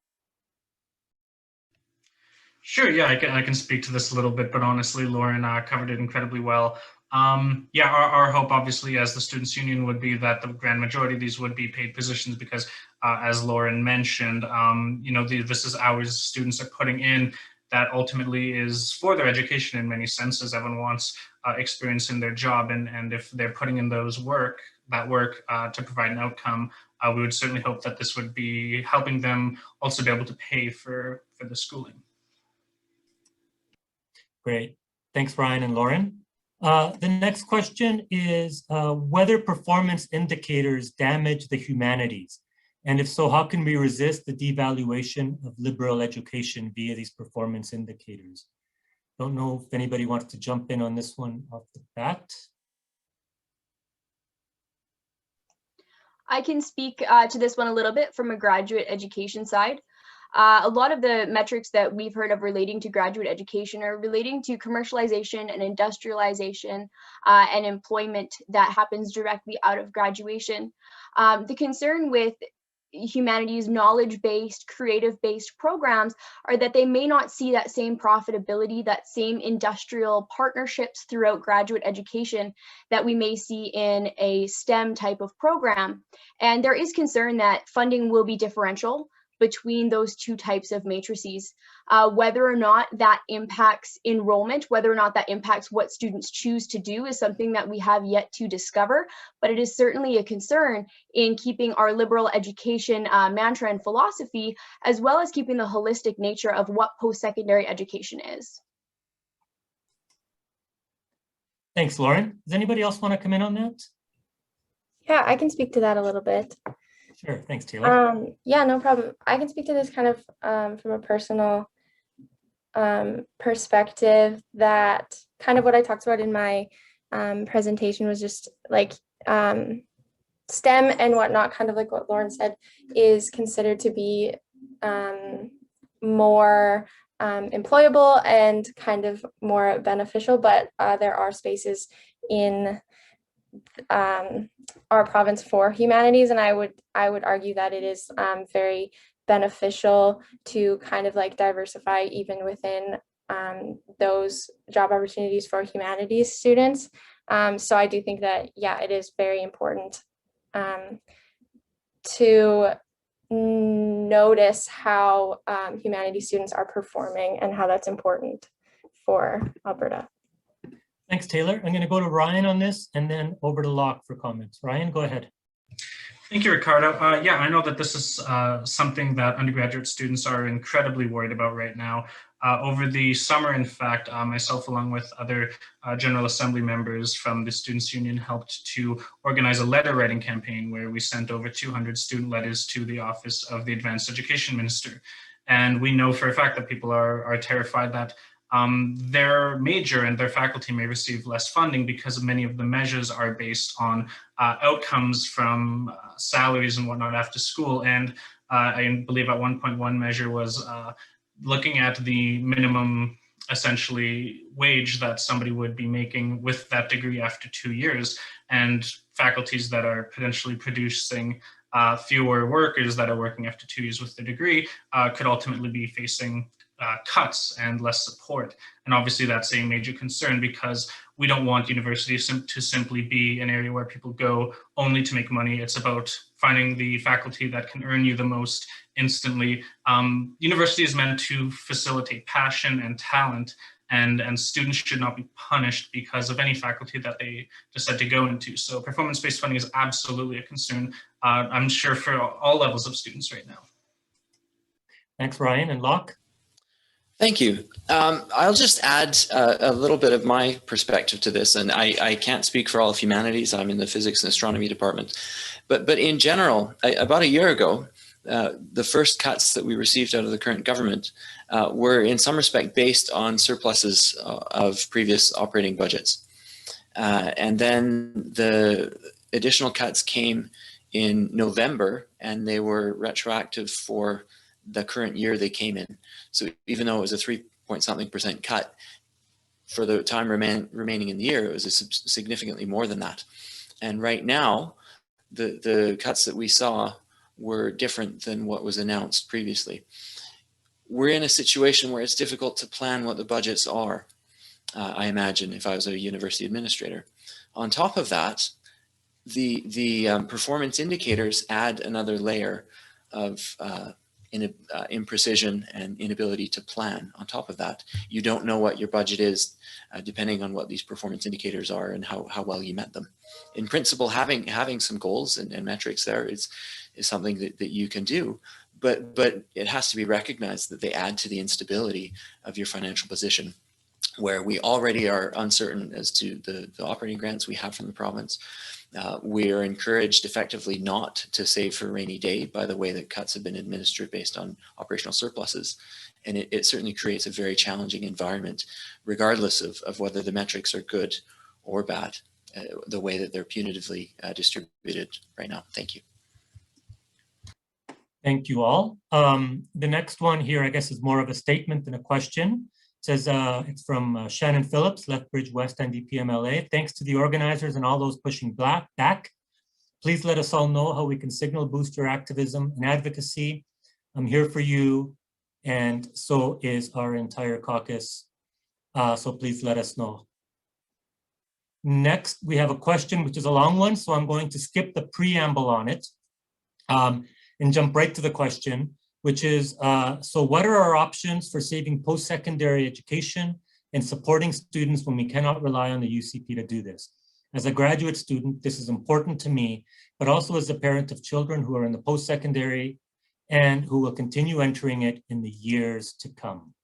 S2: Sure, yeah, I can speak to this a little bit, but honestly, Lauren covered it incredibly well. Yeah, our hope, obviously, as the Students' Union would be that the grand majority of these would be paid positions because, as Lauren mentioned, this is hours students are putting in that ultimately is for their education in many senses. Everyone wants experience in their job, and if they're putting in that work to provide an outcome, we would certainly hope that this would be helping them also be able to pay for the schooling.
S1: Great. Thanks, Ryan and Lauren. The next question is whether performance indicators damage the humanities. And if so, how can we resist the devaluation of liberal education via these performance indicators? Don't know if anybody wants to jump in on this one off the bat.
S4: I can speak to this one a little bit from a graduate education side. A lot of the metrics that we've heard of relating to graduate education are relating to commercialization and industrialization and employment that happens directly out of graduation. The concern with humanities knowledge-based, creative-based programs are that they may not see that same profitability, that same industrial partnerships throughout graduate education that we may see in a STEM type of program. And there is concern that funding will be differential between those two types of matrices. Whether or not that impacts enrollment, whether or not that impacts what students choose to do is something that we have yet to discover, but it is certainly a concern in keeping our liberal education mantra and philosophy, as well as keeping the holistic nature of what post-secondary education is.
S1: Thanks, Lauren. Does anybody else want to come in on that?
S3: Yeah, I can speak to that a little bit.
S1: Sure, thanks, Taylor.
S3: Yeah, no problem. I can speak to this kind of from a personal perspective, that kind of what I talked about in my presentation was just like STEM and whatnot, kind of like what Lauren said, is considered to be more employable and kind of more beneficial, but there are spaces in our province for humanities, and I would argue that it is very beneficial to kind of like diversify even within those job opportunities for humanities students. So I do think that, yeah, it is very important to notice how humanities students are performing and how that's important for Alberta.
S1: Thanks, Taylor. I'm going to go to Ryan on this and then over to Locke for comments. Ryan, go ahead.
S2: Thank you, Ricardo. Yeah, I know that this is something that undergraduate students are incredibly worried about right now. Over the summer, in fact, myself along with other General Assembly members from the Students' Union helped to organize a letter writing campaign where we sent over 200 student letters to the Office of the Advanced Education Minister. And we know for a fact that people are terrified that their major and their faculty may receive less funding because many of the measures are based on outcomes from salaries and whatnot after school. And I believe at one point one measure was looking at the minimum essentially wage that somebody would be making with that degree after 2 years, and faculties that are potentially producing fewer workers that are working after 2 years with their degree could ultimately be facing cuts and less support. And obviously that's a major concern because we don't want universities to simply be an area where people go only to make money. It's about finding the faculty that can earn you the most instantly. University is meant to facilitate passion and talent, and students should not be punished because of any faculty that they decide to go into. So performance-based funding is absolutely a concern, I'm sure, for all levels of students right now.
S1: Thanks, Ryan. And Locke?
S9: Thank you. I'll just add a little bit of my perspective to this, and I can't speak for all of humanities. I'm in the physics and astronomy department, but in general, about a year ago, the first cuts that we received out of the current government were in some respect based on surpluses of previous operating budgets. And then the additional cuts came in November, and they were retroactive for the current year they came in. So even though it was a 3-point-something% cut, for the time remaining in the year, it was significantly more than that. And right now, the cuts that we saw were different than what was announced previously. We're in a situation where it's difficult to plan what the budgets are, I imagine, if I was a university administrator. On top of that, the performance indicators add another layer of imprecision and inability to plan. On top of that, you don't know what your budget is depending on what these performance indicators are and how well you met them. In principle, having some goals and metrics there is something that you can do, but it has to be recognized that they add to the instability of your financial position, where we already are uncertain as to the operating grants we have from the province. We are encouraged effectively not to save for a rainy day by the way that cuts have been administered based on operational surpluses. And it certainly creates a very challenging environment, regardless of whether the metrics are good or bad, the way that they're punitively distributed right now. Thank you.
S1: Thank you all. The next one here, I guess, is more of a statement than a question. It says, it's from Shannon Phillips, Lethbridge West NDP MLA. Thanks to the organizers and all those pushing back. Please let us all know how we can signal boost your activism and advocacy. I'm here for you, and so is our entire caucus. So please let us know. Next, we have a question, which is a long one, so I'm going to skip the preamble on it and jump right to the question, which is, so what are our options for saving post-secondary education and supporting students when we cannot rely on the UCP to do this? As a graduate student, this is important to me, but also as a parent of children who are in the post-secondary and who will continue entering it in the years to come.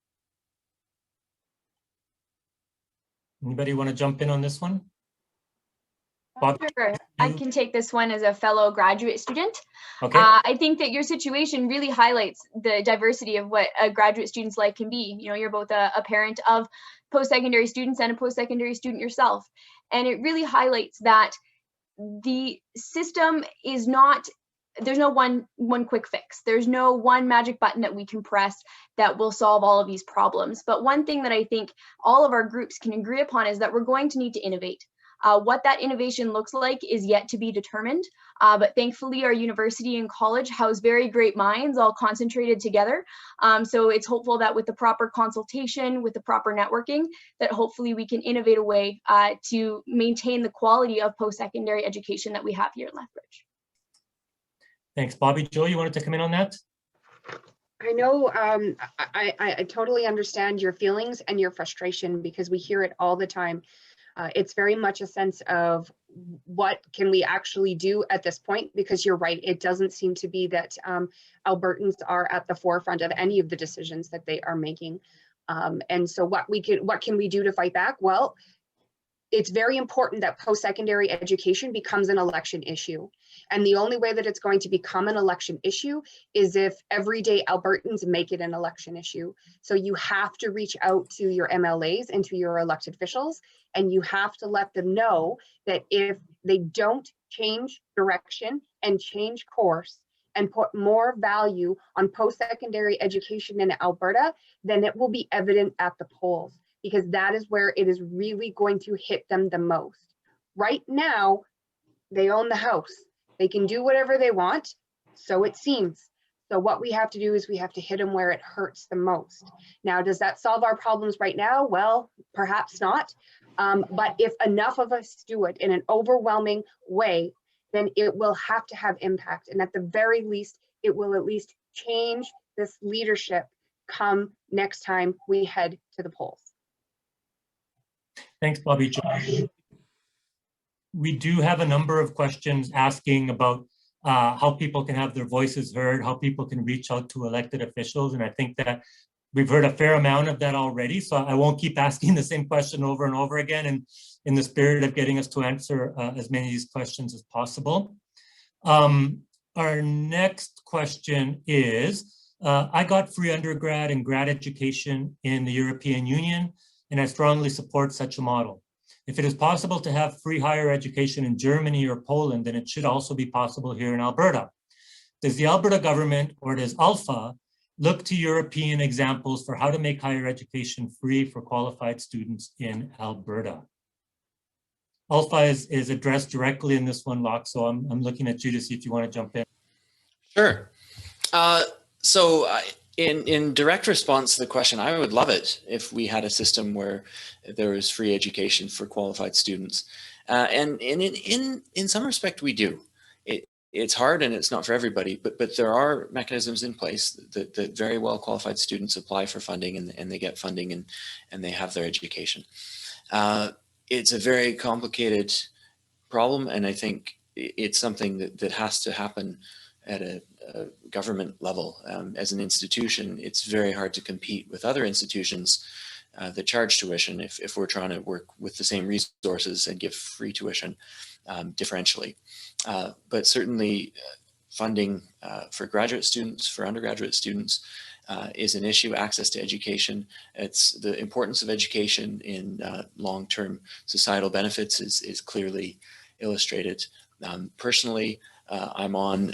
S1: Anybody want to jump in on this one? Bob?
S4: Sure, I can take this one as a fellow graduate student.
S1: Okay.
S4: I think that your situation really highlights the diversity of what a graduate student's life can be. You know, you're both a parent of post-secondary students and a post-secondary student yourself. And it really highlights that the system is not, there's no one quick fix. There's no one magic button that we can press that will solve all of these problems. But one thing that I think all of our groups can agree upon is that we're going to need to innovate. What that innovation looks like is yet to be determined, but thankfully our university and college house very great minds all concentrated together. So it's hopeful that with the proper consultation, with the proper networking, that hopefully we can innovate a way to maintain the quality of post-secondary education that we have here in Lethbridge.
S1: Thanks, Bobby. Joe, you wanted to come in on that?
S6: I know I totally understand your feelings and your frustration because we hear it all the time. It's very much a sense of what can we actually do at this point, because you're right, it doesn't seem to be that Albertans are at the forefront of any of the decisions that they are making. And so what can we do to fight back? Well, it's very important that post-secondary education becomes an election issue. And the only way that it's going to become an election issue is if everyday Albertans make it an election issue. So you have to reach out to your MLAs and to your elected officials, and you have to let them know that if they don't change direction and change course and put more value on post-secondary education in Alberta, then it will be evident at the polls, because that is where it is really going to hit them the most. Right now, they own the house. They can do whatever they want, so it seems. So what we have to do is we have to hit them where it hurts the most. Now, does that solve our problems right now? Well, perhaps not. But if enough of us do it in an overwhelming way, then it will have to have impact. And at the very least, it will at least change this leadership come next time we head to the polls.
S1: Thanks, Bobby. We do have a number of questions asking about how people can have their voices heard, how people can reach out to elected officials. And I think that we've heard a fair amount of that already. So I won't keep asking the same question over and over again, and in the spirit of getting us to answer as many of these questions as possible. Our next question is, I got free undergrad and grad education in the European Union, and I strongly support such a model. If it is possible to have free higher education in Germany or Poland, then it should also be possible here in Alberta. Does the Alberta government, or does ALPHA, look to European examples for how to make higher education free for qualified students in Alberta? ALPHA is addressed directly in this one, Locke, so I'm looking at you to see if you want to jump in.
S9: Sure. In direct response to the question, I would love it if we had a system where there was free education for qualified students. And in some respect, we do. It's hard and it's not for everybody, but there are mechanisms in place that very well qualified students apply for funding and they get funding and they have their education. It's a very complicated problem, and I think it's something that has to happen at a government level. As an institution, it's very hard to compete with other institutions that charge tuition if we're trying to work with the same resources and give free tuition differentially. But certainly funding for graduate students, for undergraduate students, is an issue. Access to education, it's the importance of education in long-term societal benefits is clearly illustrated. Personally, I'm on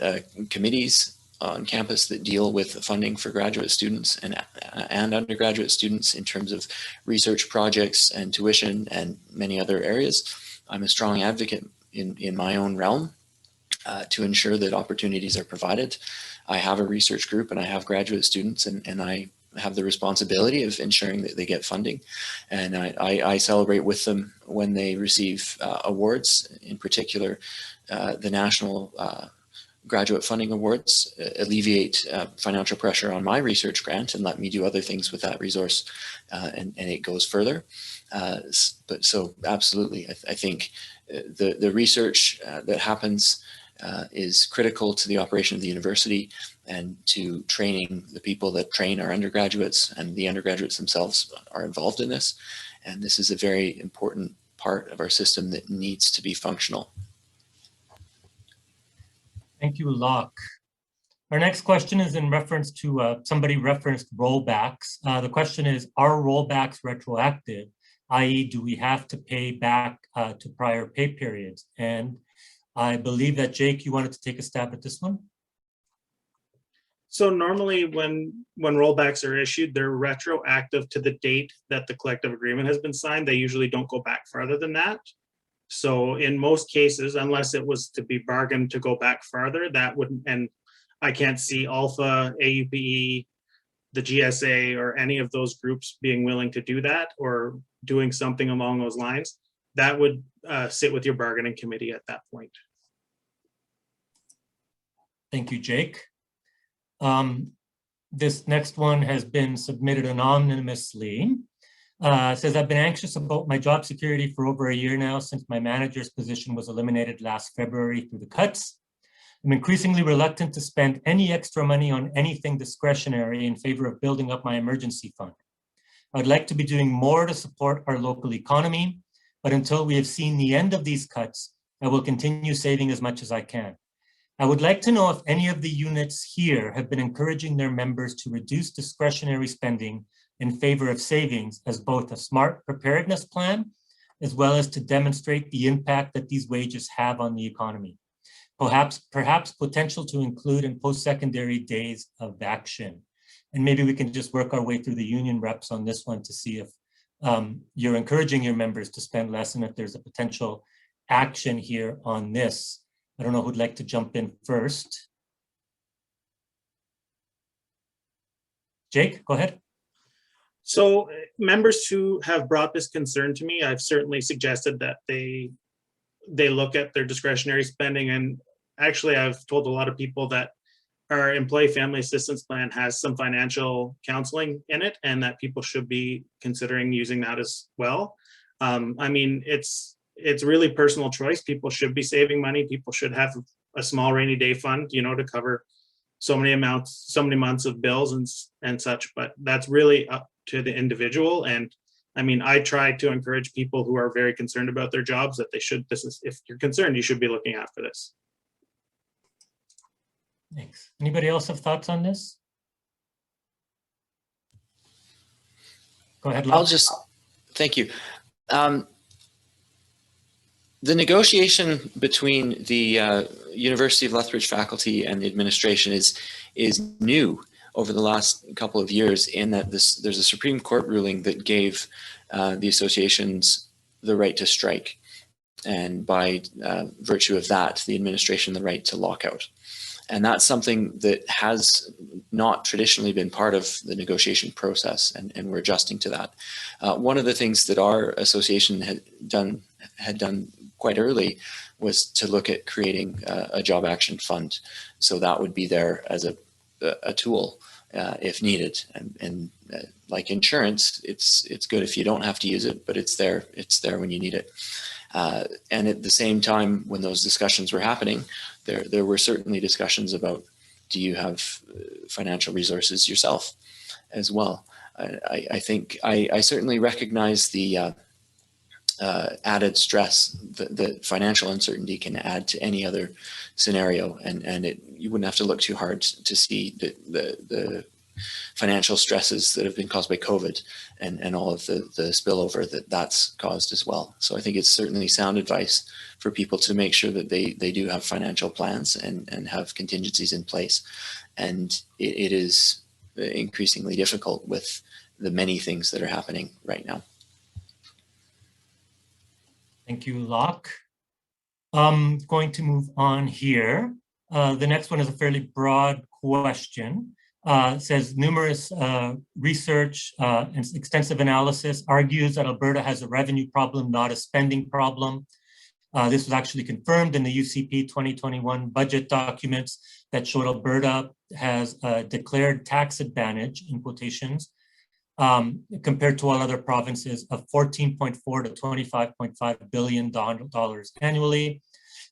S9: committees on campus that deal with funding for graduate students and undergraduate students in terms of research projects and tuition and many other areas. I'm a strong advocate in my own realm to ensure that opportunities are provided. I have a research group and I have graduate students, and I have the responsibility of ensuring that they get funding. And I celebrate with them when they receive awards, in particular the National Graduate Funding Awards alleviate financial pressure on my research grant and let me do other things with that resource, and it goes further. But so absolutely, I think the research that happens is critical to the operation of the university and to training the people that train our undergraduates, and the undergraduates themselves are involved in this. And this is a very important part of our system that needs to be functional.
S1: Thank you, Locke. Our next question is in reference to somebody referenced rollbacks. The question is, are rollbacks retroactive? I.e., do we have to pay back to prior pay periods? And I believe that Jake, you wanted to take a stab at this one.
S7: So normally when rollbacks are issued, they're retroactive to the date that the collective agreement has been signed. They usually don't go back farther than that. So in most cases, unless it was to be bargained to go back farther, that wouldn't, and I can't see Alpha, AUPE, the GSA, or any of those groups being willing to do that or doing something along those lines. That would sit with your bargaining committee at that point.
S1: Thank you, Jake. This next one has been submitted anonymously. It says, I've been anxious about my job security for over a year now since my manager's position was eliminated last February through the cuts. I'm increasingly reluctant to spend any extra money on anything discretionary in favor of building up my emergency fund. I'd like to be doing more to support our local economy, but until we have seen the end of these cuts, I will continue saving as much as I can. I would like to know if any of the units here have been encouraging their members to reduce discretionary spending in favor of savings as both a smart preparedness plan, as well as to demonstrate the impact that these wages have on the economy. Perhaps potential to include in post-secondary days of action. And maybe we can just work our way through the union reps on this one to see if you're encouraging your members to spend less and if there's a potential action here on this. I don't know who'd like to jump in first. Jake, go ahead.
S7: So members who have brought this concern to me, I've certainly suggested that they look at their discretionary spending. And actually, I've told a lot of people that our employee family assistance plan has some financial counseling in it, and that people should be considering using that as well. I mean, it's really personal choice. People should be saving money. People should have a small rainy day fund, you know, to cover so many months of bills and such, but that's really up to the individual. And I mean, I try to encourage people who are very concerned about their jobs that they should, if you're concerned, you should be looking after this.
S1: Thanks. Anybody else have thoughts on this? Go ahead, Locke.
S9: Thank you. The negotiation between the University of Lethbridge faculty and the administration is new over the last couple of years, in that there's a Supreme Court ruling that gave the associations the right to strike, and by virtue of that, the administration the right to lockout. And that's something that has not traditionally been part of the negotiation process, and we're adjusting to that. One of the things that our association had done quite early was to look at creating a job action fund. So that would be there as a tool if needed. And like insurance, it's good if you don't have to use it, but it's there when you need it. And at the same time, when those discussions were happening, there were certainly discussions about, do you have financial resources yourself as well? I think I certainly recognize the added stress that financial uncertainty can add to any other scenario, and you wouldn't have to look too hard to see the financial stresses that have been caused by COVID and all of the spillover that's caused as well. So I think it's certainly sound advice for people to make sure that they do have financial plans and have contingencies in place. And it is increasingly difficult with the many things that are happening right now.
S1: Thank you, Locke. I'm going to move on here. The next one is a fairly broad question. It says numerous research and extensive analysis argues that Alberta has a revenue problem, not a spending problem. This was actually confirmed in the UCP 2021 budget documents that showed Alberta has a declared tax advantage, in quotations, compared to all other provinces of $14.4 to $25.5 billion annually.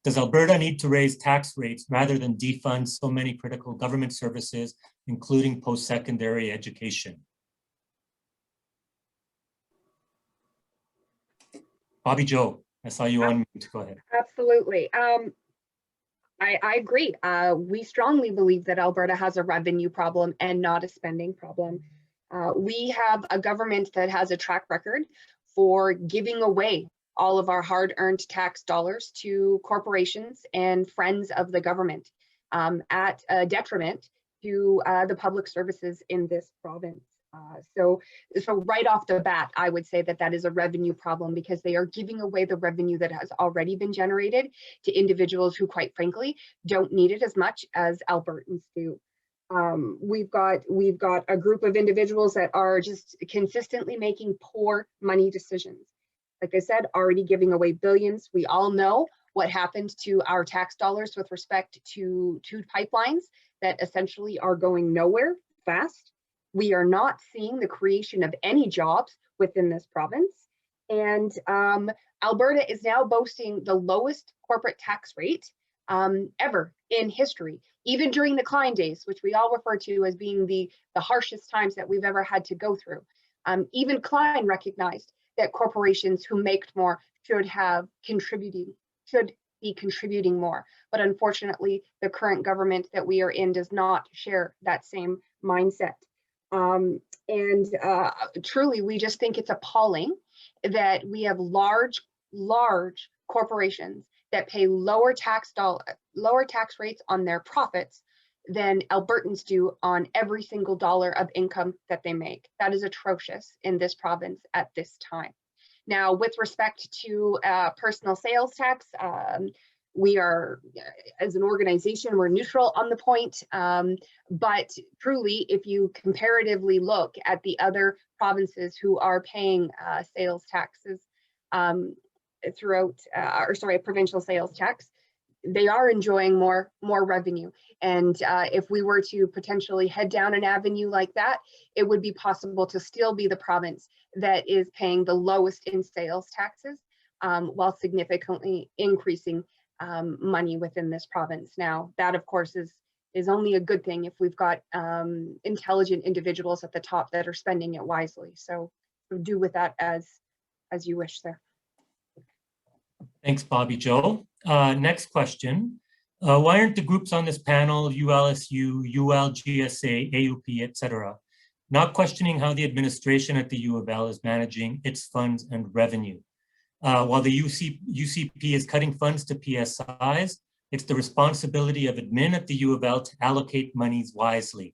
S1: Does Alberta need to raise tax rates rather than defund so many critical government services, including post-secondary education? Bobby Joe, I saw you on mute. Go ahead.
S6: Absolutely. I agree. We strongly believe that Alberta has a revenue problem and not a spending problem. We have a government that has a track record for giving away all of our hard-earned tax dollars to corporations and friends of the government at a detriment to the public services in this province. So right off the bat, I would say that that is a revenue problem because they are giving away the revenue that has already been generated to individuals who, quite frankly, don't need it as much as Albertans do. We've got a group of individuals that are just consistently making poor money decisions. Like I said, already giving away billions. We all know what happened to our tax dollars with respect to pipelines that essentially are going nowhere fast. We are not seeing the creation of any jobs within this province. And Alberta is now boasting the lowest corporate tax rate ever in history, even during the Klein days, which we all refer to as being the harshest times that we've ever had to go through. Even Klein recognized that corporations who make more should be contributing more. But unfortunately, the current government that we are in does not share that same mindset. Truly, we just think it's appalling that we have large corporations that pay lower tax rates on their profits than Albertans do on every single dollar of income that they make. That is atrocious in this province at this time. Now, with respect to personal sales tax, we are, as an organization, we're neutral on the point, but truly, if you comparatively look at the other provinces who are paying sales taxes provincial sales tax, they are enjoying more revenue. And if we were to potentially head down an avenue like that, it would be possible to still be the province that is paying the lowest in sales taxes while significantly increasing money within this province. Now, that of course is only a good thing if we've got intelligent individuals at the top that are spending it wisely. So do with that as you wish, sir.
S1: Thanks, Bobby Joe. Next question. Why aren't the groups on this panel, ULSU, UL, GSA, AUP, etc., not questioning how the administration at the Uofl is managing its funds and revenue? While the UCP is cutting funds to PSIs, it's the responsibility of admin at the Uofl to allocate monies wisely.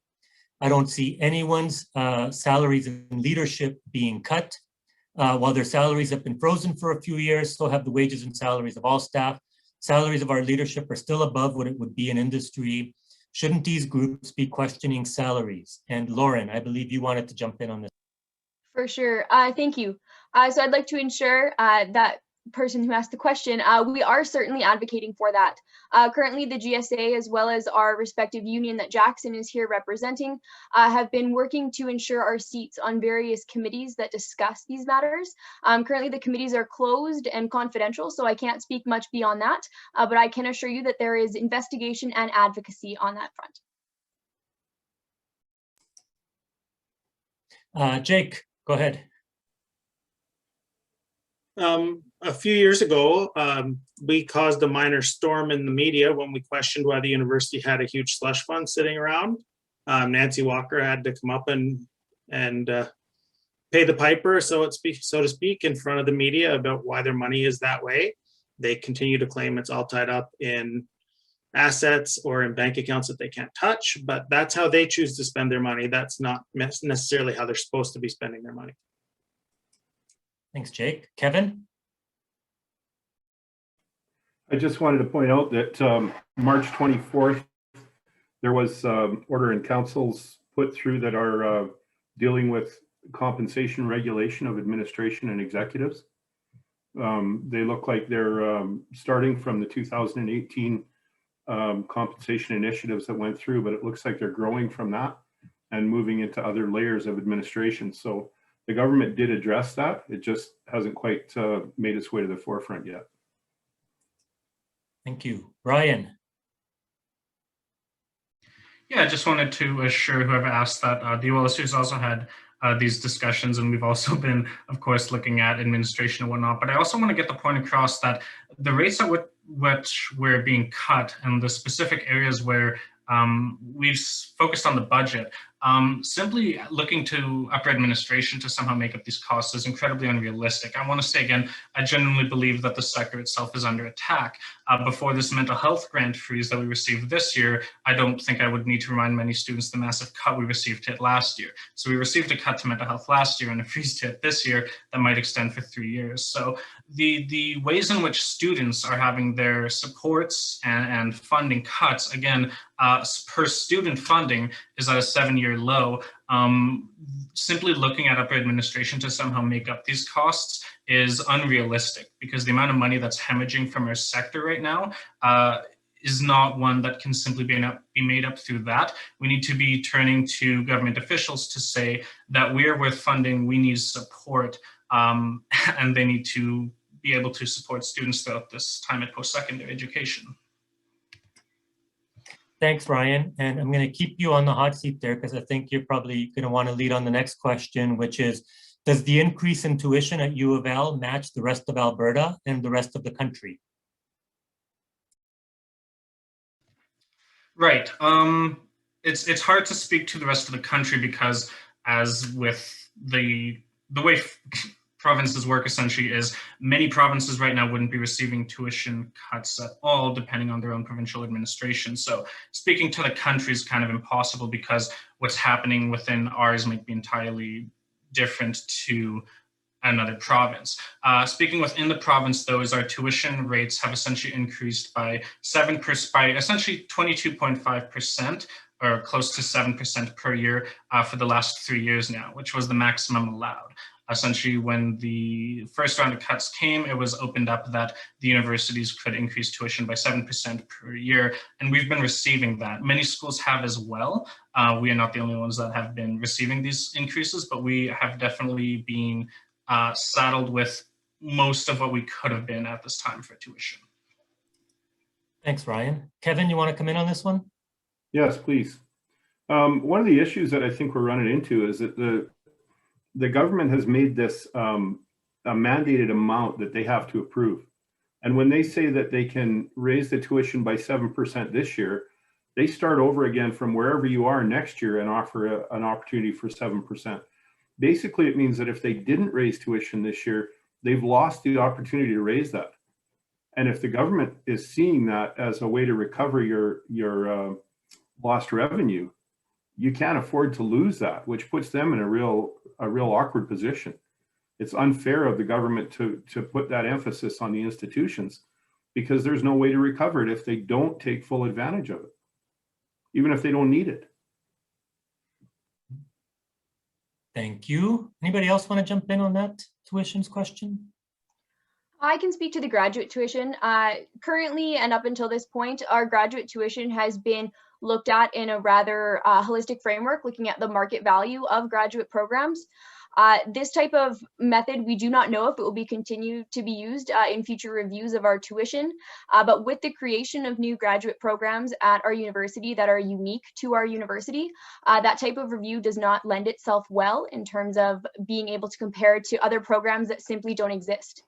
S1: I don't see anyone's salaries and leadership being cut. While their salaries have been frozen for a few years, so have the wages and salaries of all staff. Salaries of our leadership are still above what it would be in industry. Shouldn't these groups be questioning salaries? And Lauren, I believe you wanted to jump in on this.
S4: For sure. Thank you. So I'd like to ensure that person who asked the question, we are certainly advocating for that. Currently, the GSA, as well as our respective union that Jackson is here representing, have been working to ensure our seats on various committees that discuss these matters. Currently, the committees are closed and confidential, so I can't speak much beyond that, but I can assure you that there is investigation and advocacy on that front.
S1: Jake, go ahead.
S7: A few years ago, we caused a minor storm in the media when we questioned why the university had a huge slush fund sitting around. Nancy Walker had to come up and pay the piper, so to speak, in front of the media about why their money is that way. They continue to claim it's all tied up in assets or in bank accounts that they can't touch, but that's how they choose to spend their money. That's not necessarily how they're supposed to be spending their money.
S1: Thanks, Jake. Kevin?
S8: I just wanted to point out that March 24th, there was order in councils put through that are dealing with compensation regulation of administration and executives. They look like they're starting from the 2018 compensation initiatives that went through, but it looks like they're growing from that and moving into other layers of administration. So the government did address that. It just hasn't quite made its way to the forefront yet.
S1: Thank you. Ryan.
S2: Yeah, I just wanted to assure whoever asked that the UOL has also had these discussions, and we've also been, of course, looking at administration and whatnot. But I also want to get the point across that the rates at which we're being cut and the specific areas where we've focused on the budget, simply looking to upper administration to somehow make up these costs is incredibly unrealistic. I want to say again, I genuinely believe that the sector itself is under attack. Before this mental health grant freeze that we received this year, I don't think I would need to remind many students the massive cut we received to it last year. So we received a cut to mental health last year and a freeze to it this year that might extend for 3 years. So the ways in which students are having their supports and funding cuts, again, per student funding is at a 7-year low. Simply looking at upper administration to somehow make up these costs is unrealistic, because the amount of money that's hemorrhaging from our sector right now is not one that can simply be made up through that. We need to be turning to government officials to say that we're worth funding, we need support, and they need to be able to support students throughout this time at post-secondary education.
S1: Thanks, Ryan. And I'm going to keep you on the hot seat there, because I think you're probably going to want to lead on the next question, which is, does the increase in tuition at Uofl match the rest of Alberta and the rest of the country?
S2: Right. It's hard to speak to the rest of the country, because as with the way provinces work essentially is many provinces right now wouldn't be receiving tuition cuts at all, depending on their own provincial administration. So speaking to the country is kind of impossible, because what's happening within ours might be entirely different to another province. Speaking within the province, though, is our tuition rates have essentially increased by essentially 22.5%, or close to 7% per year for the last 3 years now, which was the maximum allowed. Essentially, when the first round of cuts came, it was opened up that the universities could increase tuition by 7% per year, and we've been receiving that. Many schools have as well. We are not the only ones that have been receiving these increases, but we have definitely been saddled with most of what we could have been at this time for tuition.
S1: Thanks, Ryan. Kevin, you want to come in on this one?
S8: Yes, please. One of the issues that I think we're running into is that the government has made this a mandated amount that they have to approve. And when they say that they can raise the tuition by 7% this year, they start over again from wherever you are next year and offer an opportunity for 7%. Basically, it means that if they didn't raise tuition this year, they've lost the opportunity to raise that. And if the government is seeing that as a way to recover your lost revenue, you can't afford to lose that, which puts them in a real awkward position. It's unfair of the government to put that emphasis on the institutions, because there's no way to recover it if they don't take full advantage of it, even if they don't need it.
S1: Thank you. Anybody else want to jump in on that tuitions question?
S4: I can speak to the graduate tuition. Currently, and up until this point, our graduate tuition has been looked at in a rather holistic framework, looking at the market value of graduate programs. This type of method, we do not know if it will be continued to be used in future reviews of our tuition, but with the creation of new graduate programs at our university that are unique to our university, that type of review does not lend itself well in terms of being able to compare to other programs that simply don't exist.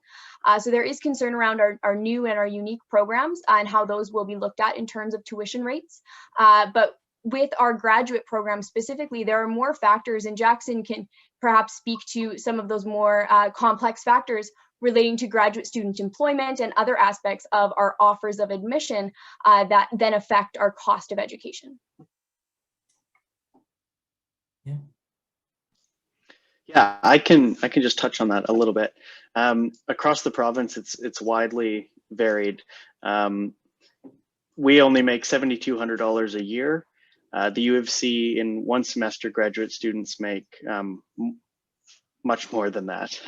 S4: So there is concern around our new and our unique programs and how those will be looked at in terms of tuition rates. But with our graduate program specifically, there are more factors, and Jackson can perhaps speak to some of those more complex factors relating to graduate student employment and other aspects of our offers of admission that then affect our cost of education.
S5: Yeah, I can just touch on that a little bit. Across the province, it's widely varied. We only make $7,200 a year. The U of C in one semester graduate students make much more than that.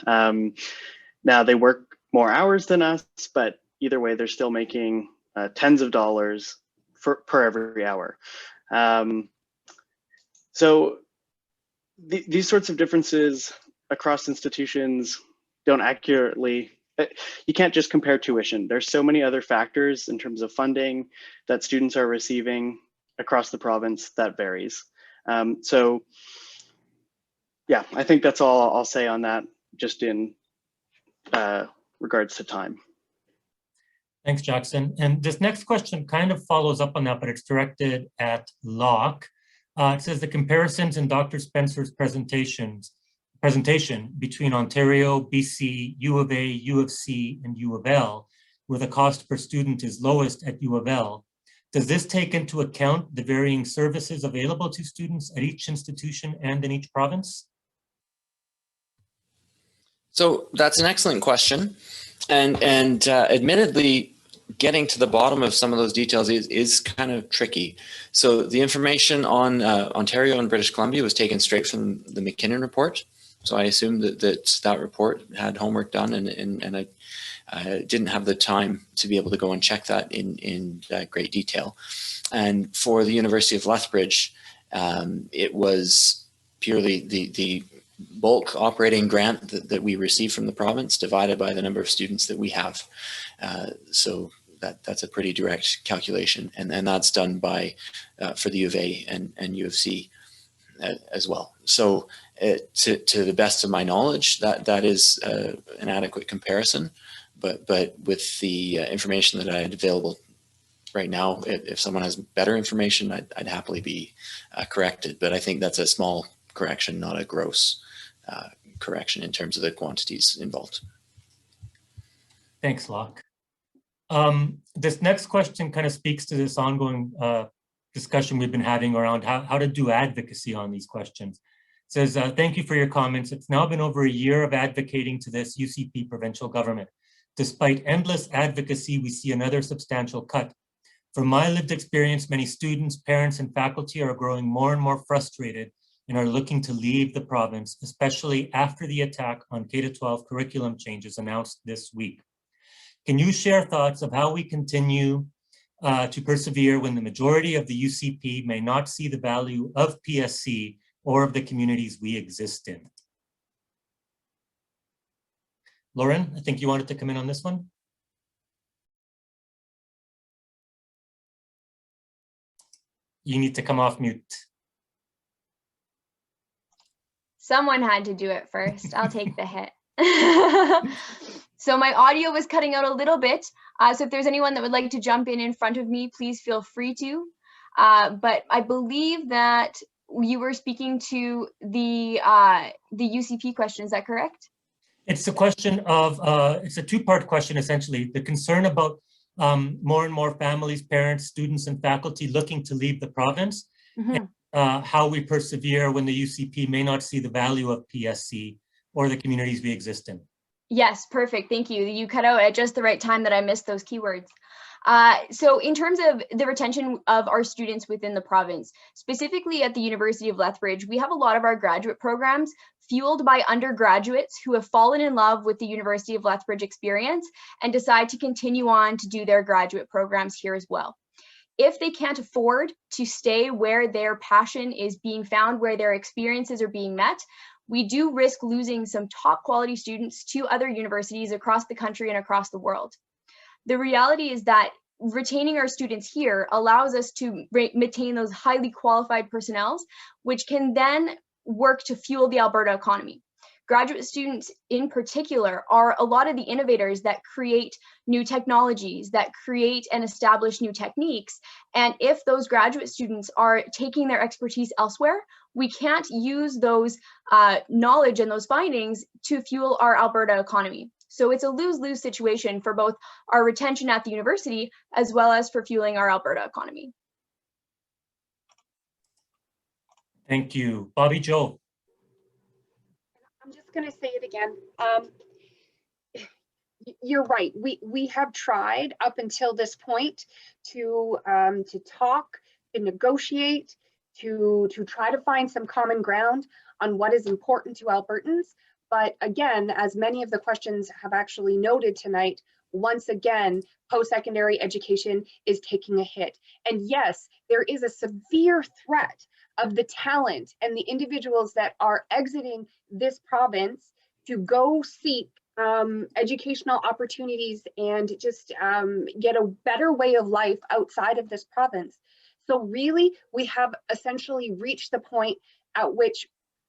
S5: Now they work more hours than us, but either way, they're still making tens of dollars per every hour. So these sorts of differences across institutions don't accurately, you can't just compare tuition. There's so many other factors in terms of funding that students are receiving across the province that varies. So yeah, I think that's all I'll say on that, just in regards to time.
S1: Thanks, Jackson. And this next question kind of follows up on that, but it's directed at Locke. It says the comparisons in Dr. Spencer's presentation between Ontario, BC, U of A, U of C, and Uofl, where the cost per student is lowest at Uofl. Does this take into account the varying services available to students at each institution and in each province?
S9: So that's an excellent question. And admittedly, getting to the bottom of some of those details is kind of tricky. So the information on Ontario and British Columbia was taken straight from the McKinnon report. So I assume that report had homework done, and I didn't have the time to be able to go and check that in great detail. And for the University of Lethbridge, it was purely the bulk operating grant that we receive from the province divided by the number of students that we have. So that's a pretty direct calculation, and that's done by for the U of A and U of C as well. So to the best of my knowledge, that is an adequate comparison, but with the information that I had available right now, if someone has better information, I'd happily be corrected, but I think that's a small correction, not a gross correction in terms of the quantities involved.
S1: Thanks, Locke. This next question kind of speaks to this ongoing discussion we've been having around how to do advocacy on these questions. It says, thank you for your comments. It's now been over a year of advocating to this UCP provincial government. Despite endless advocacy, we see another substantial cut. From my lived experience, many students, parents, and faculty are growing more and more frustrated and are looking to leave the province, especially after the attack on K-12 curriculum changes announced this week. Can you share thoughts of how we continue to persevere when the majority of the UCP may not see the value of PSE or of the communities we exist in? Lauren, I think you wanted to come in on this one. You need to come off mute.
S4: Someone had to do it first. I'll take the hit. So my audio was cutting out a little bit. So if there's anyone that would like to jump in front of me, please feel free to. But I believe that you were speaking to the UCP question. Is that correct?
S1: It's a question of, it's a two-part question, essentially. The concern about more and more families, parents, students, and faculty looking to leave the province, and how we persevere when the UCP may not see the value of PSE or the communities we exist in.
S4: Yes, perfect. Thank you. You cut out at just the right time that I missed those keywords. So in terms of the retention of our students within the province, specifically at the University of Lethbridge, we have a lot of our graduate programs fueled by undergraduates who have fallen in love with the University of Lethbridge experience and decide to continue on to do their graduate programs here as well. If they can't afford to stay where their passion is being found, where their experiences are being met, we do risk losing some top quality students to other universities across the country and across the world. The reality is that retaining our students here allows us to maintain those highly qualified personnel, which can then work to fuel the Alberta economy. Graduate students in particular are a lot of the innovators that create new technologies, that create and establish new techniques. And if those graduate students are taking their expertise elsewhere, we can't use those knowledge and those findings to fuel our Alberta economy. So it's a lose-lose situation for both our retention at the university as well as for fueling our Alberta economy.
S1: Thank you. Bobby Joe.
S6: I'm just going to say it again. you're right. We have tried up until this point to talk, to negotiate, to try to find some common ground on what is important to Albertans. But again, as many of the questions have actually noted tonight, once again, post-secondary education is taking a hit. And yes, there is a severe threat of the talent and the individuals that are exiting this province to go seek educational opportunities and just get a better way of life outside of this province. So really, we have essentially reached the point at which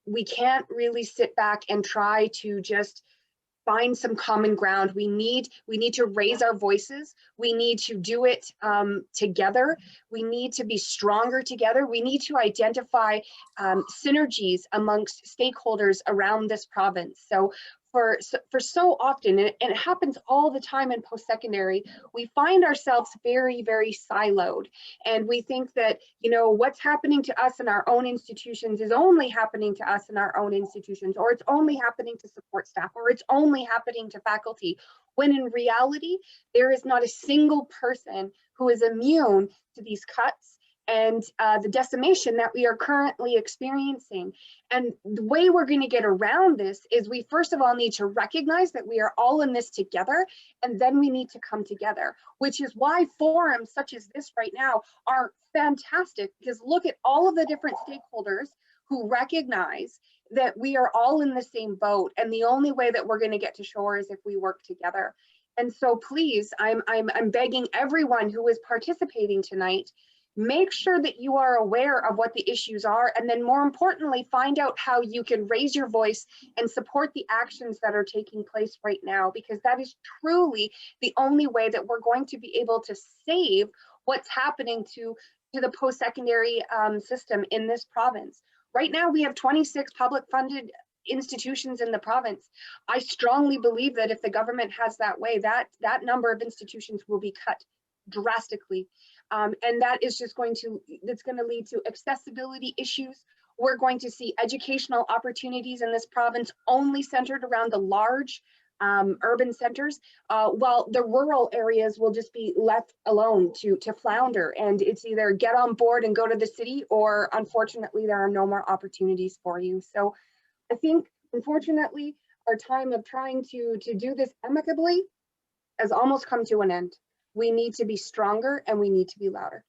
S6: we can't really sit back and try to just find some common ground. We need to raise our voices. We need to do it together. We need to be stronger together. We need to identify synergies amongst stakeholders around this province. So for so often, and it happens all the time in post-secondary, we find ourselves very, very siloed. And we think that, you know, what's happening to us in our own institutions is only happening to us in our own institutions, or it's only happening to support staff, or it's only happening to faculty, when in reality, there is not a single person who is immune to these cuts and the decimation that we are currently experiencing. And the way we're going to get around this is we first of all need to recognize that we are all in this together, and then we need to come together, which is why forums such as this right now are fantastic, because look at all of the different stakeholders who recognize that we are all in the same boat, and the only way that we're going to get to shore is if we work together. And so please, I'm begging everyone who is participating tonight, make sure that you are aware of what the issues are, and then more importantly, find out how you can raise your voice and support the actions that are taking place right now, because that is truly the only way that we're going to be able to save what's happening to the post-secondary system in this province. Right now, we have 26 public funded institutions in the province. I strongly believe that if the government has that way, that number of institutions will be cut drastically. And that is just that's going to lead to accessibility issues. We're going to see educational opportunities in this province only centered around the large urban centers, while the rural areas will just be left alone to flounder. And it's either get on board and go to the city, or unfortunately, there are no more opportunities for you. So I think, unfortunately, our time of trying to do this amicably has almost come to an end. We need to be stronger and we need to be louder.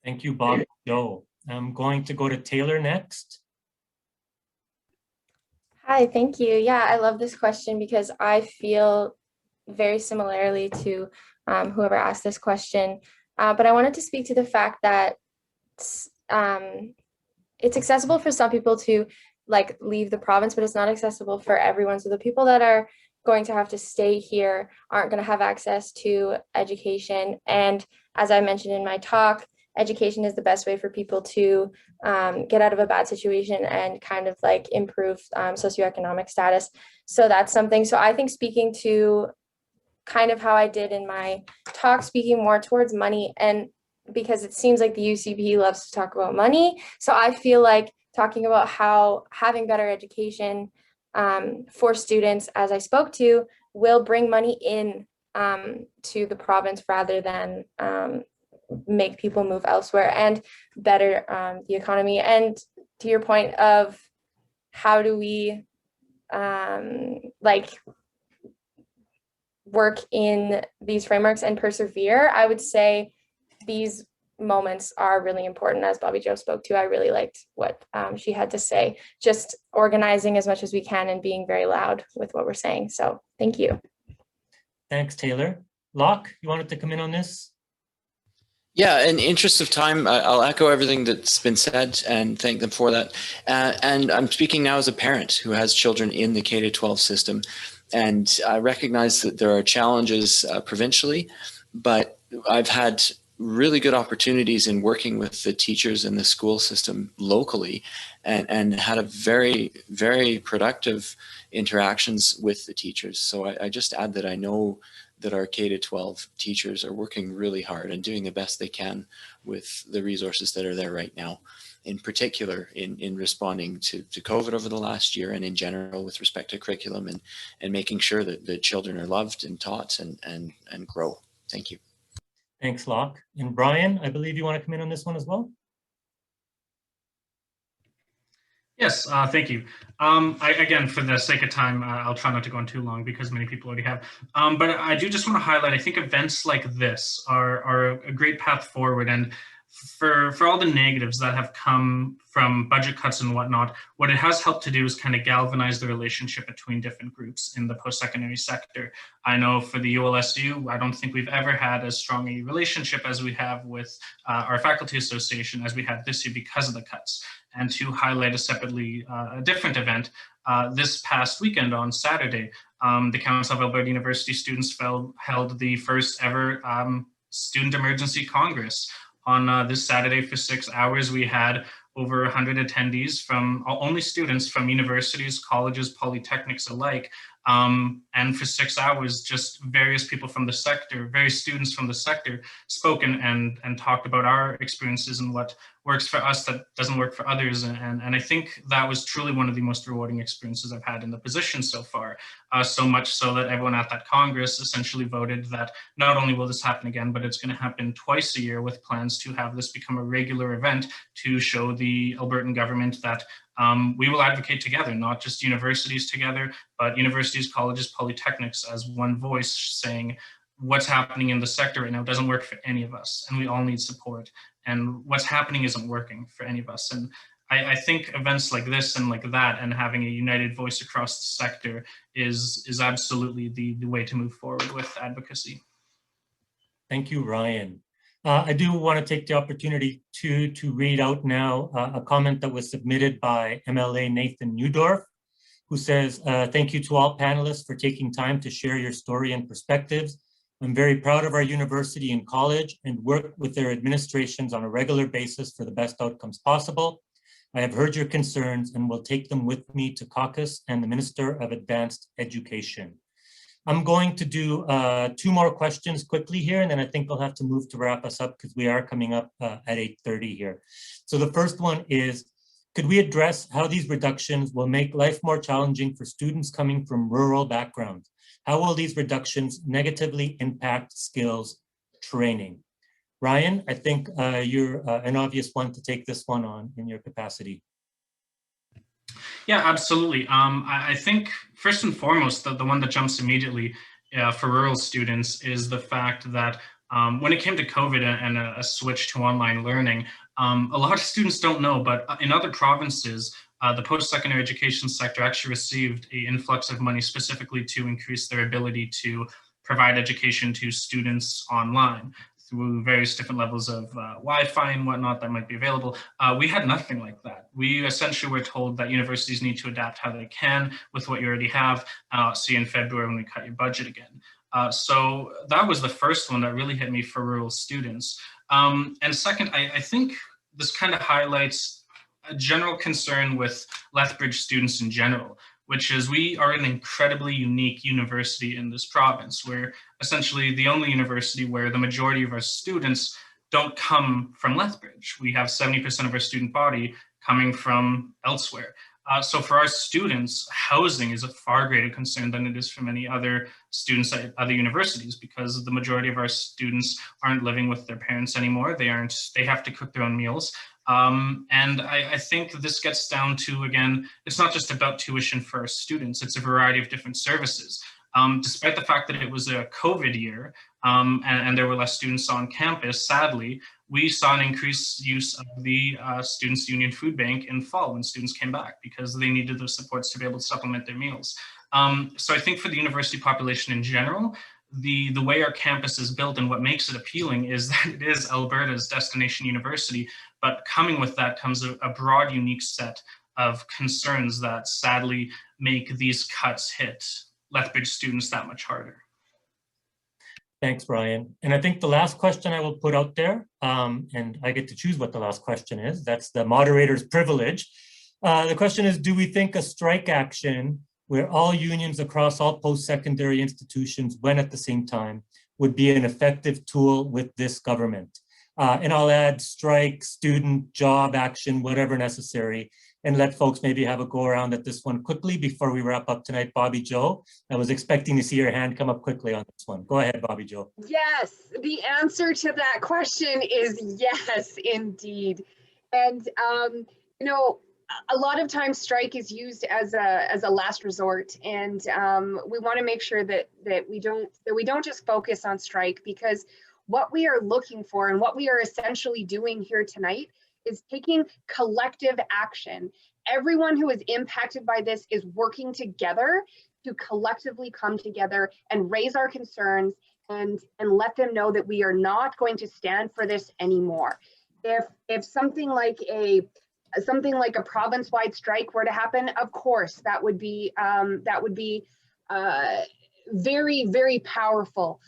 S1: Thank you, Bob. Joe. I'm going to go to Taylor next.
S3: Hi, thank you. Yeah, I love this question because I feel very similarly to whoever asked this question. But I wanted to speak to the fact that it's accessible for some people to like leave the province, but it's not accessible for everyone. So the people that are going to have to stay here aren't going to have access to education. And as I mentioned in my talk, education is the best way for people to get out of a bad situation and kind of like improve socioeconomic status. So that's something. So I think speaking to kind of how I did in my talk, speaking more towards money, and because it seems like the UCP loves to talk about money. So I feel like talking about how having better education for students, as I spoke to, will bring money in to the province rather than make people move elsewhere, and better the economy. And to your point of how do we like work in these frameworks and persevere, I would say these moments are really important. As Bobby Joe spoke to, I really liked what she had to say, just organizing as much as we can and being very loud with what we're saying. So thank you. Thanks, Taylor. Locke, you wanted to come in on this?
S9: Yeah, in interest of time, I'll echo everything that's been said and thank them for that. And I'm speaking now as a parent who has children in the K-12 system. And I recognize that there are challenges provincially, but I've had really good opportunities in working with the teachers in the school system locally, and had a very, very productive interactions with the teachers. So I just add that I know that our K-12 teachers are working really hard and doing the best they can with the resources that are there right now. in particular in responding to COVID over the last year and in general with respect to curriculum and making sure that the children are loved and taught and grow. Thank you.
S1: Thanks, Locke. And Brian, I believe you want to come in on this one as well?
S2: Yes, thank you. Again, for the sake of time, I'll try not to go on too long because many people already have. But I do just want to highlight, I think events like this are a great path forward. And for all the negatives that have come from budget cuts and whatnot, what it has helped to do is kind of galvanize the relationship between different groups in the post-secondary sector. I know for the ULSU, I don't think we've ever had as strong a relationship as we have with our faculty association as we had this year because of the cuts. And to highlight a different event, this past weekend on Saturday, the Council of Alberta University students held the first ever Student Emergency Congress. On this Saturday for 6 hours, we had over 100 attendees from only students from universities, colleges, polytechnics alike. And for 6 hours, just various people from the sector, various students from the sector spoke and talked about our experiences and what works for us that doesn't work for others. And I think that was truly one of the most rewarding experiences I've had in the position so far. So much so that everyone at that Congress essentially voted that not only will this happen again, but it's going to happen twice a year with plans to have this become a regular event to show the Albertan government that we will advocate together, not just universities together, but universities, colleges, polytechnics as one voice saying what's happening in the sector right now doesn't work for any of us and we all need support. And what's happening isn't working for any of us. And I think events like this and like that and having a united voice across the sector is absolutely the way to move forward with advocacy.
S1: Thank you, Ryan. I do want to take the opportunity to read out now a comment that was submitted by MLA Nathan Newdorf, who says, thank you to all panelists for taking time to share your story and perspectives. I'm very proud of our university and college and work with their administrations on a regular basis for the best outcomes possible. I have heard your concerns and will take them with me to caucus and the Minister of Advanced Education. I'm going to do 2 more questions quickly here, and then I think I'll have to move to wrap us up because we are coming up at 8:30 here. So the first one is, could we address how these reductions will make life more challenging for students coming from rural backgrounds? How will these reductions negatively impact skills training? Ryan, I think you're an obvious one to take this one on in your capacity.
S2: Yeah, absolutely. I think first and foremost, the one that jumps immediately for rural students is the fact that when it came to COVID and a switch to online learning, a lot of students don't know, but in other provinces, the post-secondary education sector actually received an influx of money specifically to increase their ability to provide education to students online through various different levels of Wi-Fi and whatnot that might be available. We had nothing like that. We essentially were told that universities need to adapt how they can with what you already have. See in February when we cut your budget again. So that was the first one that really hit me for rural students. And second, I think this kind of highlights a general concern with Lethbridge students in general, which is we are an incredibly unique university in this province. We're essentially the only university where the majority of our students don't come from Lethbridge. We have 70% of our student body coming from elsewhere. So for our students, housing is a far greater concern than it is for many other students at other universities, because the majority of our students aren't living with their parents anymore. They have to cook their own meals. And I think this gets down to, again, it's not just about tuition for our students, it's a variety of different services. Despite the fact that it was a COVID year and there were less students on campus, sadly, we saw an increased use of the Students' Union Food Bank in fall when students came back because they needed those supports to be able to supplement their meals. So I think for the university population in general, the way our campus is built and what makes it appealing is that it is Alberta's destination university, but coming with that comes a broad, unique set of concerns that sadly make these cuts hit Lethbridge students that much harder.
S1: Thanks, Brian. And I think the last question I will put out there, and I get to choose what the last question is, that's the moderator's privilege. The question is, do we think a strike action where all unions across all post-secondary institutions went at the same time would be an effective tool with this government? And I'll add strike, student, job action, whatever necessary, and let folks maybe have a go around at this one quickly before we wrap up tonight. Bobby Joe, I was expecting to see your hand come up quickly on this one. Go ahead, Bobby Joe.
S6: Yes, the answer to that question is yes, indeed. And you know, a lot of times strike is used as a last resort, and we want to make sure that we don't just focus on strike, because what we are looking for and what we are essentially doing here tonight is taking collective action. Everyone who is impacted by this is working together to collectively come together and raise our concerns and let them know that we are not going to stand for this anymore. If something like a province-wide strike were to happen, of course that would be very, very powerful.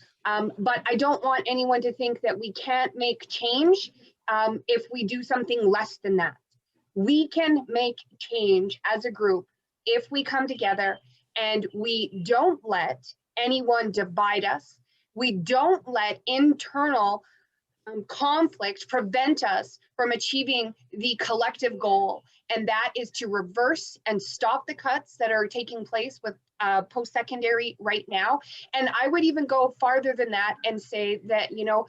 S6: But I don't want anyone to think that we can't make change if we do something less than that. We can make change as a group if we come together and we don't let anyone divide us. We don't let internal conflict prevent us from achieving the collective goal, and that is to reverse and stop the cuts that are taking place with post-secondary right now. And I would even go farther than that and say that, you know,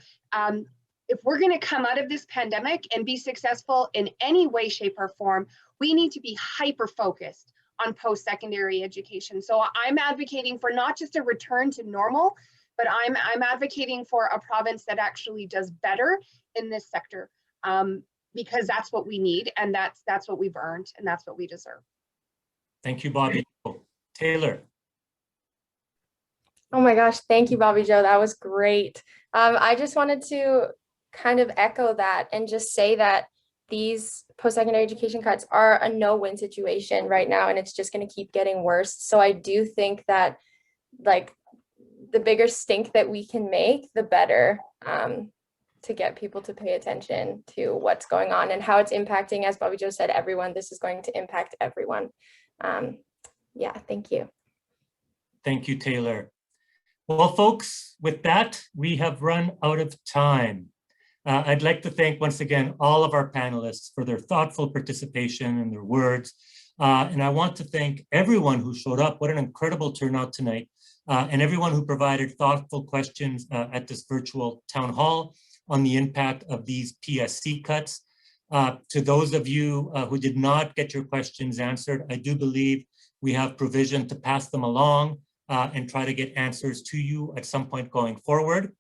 S6: if we're going to come out of this pandemic and be successful in any way, shape, or form, we need to be hyper-focused on post-secondary education. So I'm advocating for not just a return to normal, but I'm advocating for a province that actually does better in this sector, because that's what we need, and that's what we've earned, and that's what we deserve.
S1: Thank you, Bobby. Taylor.
S3: Oh my gosh, thank you, Bobby Joe. That was great. I just wanted to kind of echo that and just say that these post-secondary education cuts are a no-win situation right now, and it's just going to keep getting worse. So I do think that, like, the bigger stink that we can make, the better, to get people to pay attention to what's going on and how it's impacting, as Bobby Joe said, everyone. This is going to impact everyone. Yeah, thank you.
S1: Thank you, Taylor. Well, folks, with that, we have run out of time. I'd like to thank once again all of our panelists for their thoughtful participation and their words. And I want to thank everyone who showed up. What an incredible turnout tonight. And everyone who provided thoughtful questions at this virtual town hall on the impact of these PSE cuts. To those of you who did not get your questions answered, I do believe we have provision to pass them along and try to get answers to you at some point going forward.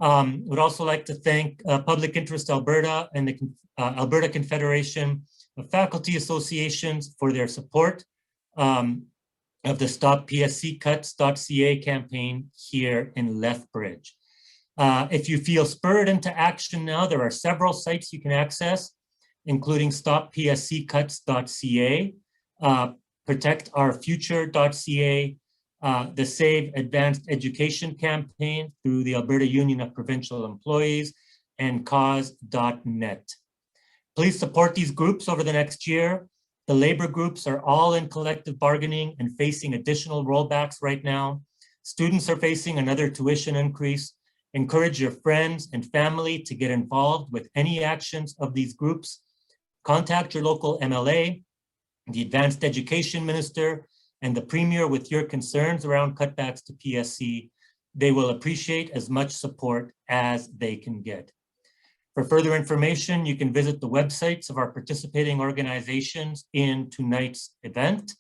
S1: Would also like to thank Public Interest Alberta and the Alberta Confederation of Faculty Associations for their support of the StopPSCCuts.ca campaign here in Lethbridge. If you feel spurred into action now, there are several sites you can access, including StopPSCCuts.ca, ProtectOurFuture.ca, the Save Advanced Education campaign through the Alberta Union of Provincial Employees, and cause.net. Please support these groups over the next year. The labor groups are all in collective bargaining and facing additional rollbacks right now. Students are facing another tuition increase. Encourage your friends and family to get involved with any actions of these groups. Contact your local MLA, the Advanced Education Minister, and the Premier with your concerns around cutbacks to PSE. They will appreciate as much support as they can get. For further information, you can visit the websites of our participating organizations in tonight's event.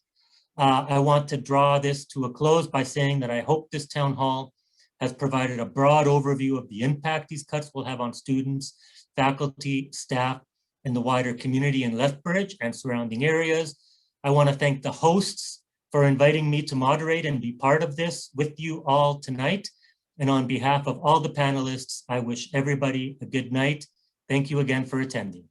S1: I want to draw this to a close by saying that I hope this town hall has provided a broad overview of the impact these cuts will have on students, faculty, staff, and the wider community in Lethbridge and surrounding areas. I want to thank the hosts for inviting me to moderate and be part of this with you all tonight. And on behalf of all the panelists, I wish everybody a good night. Thank you again for attending.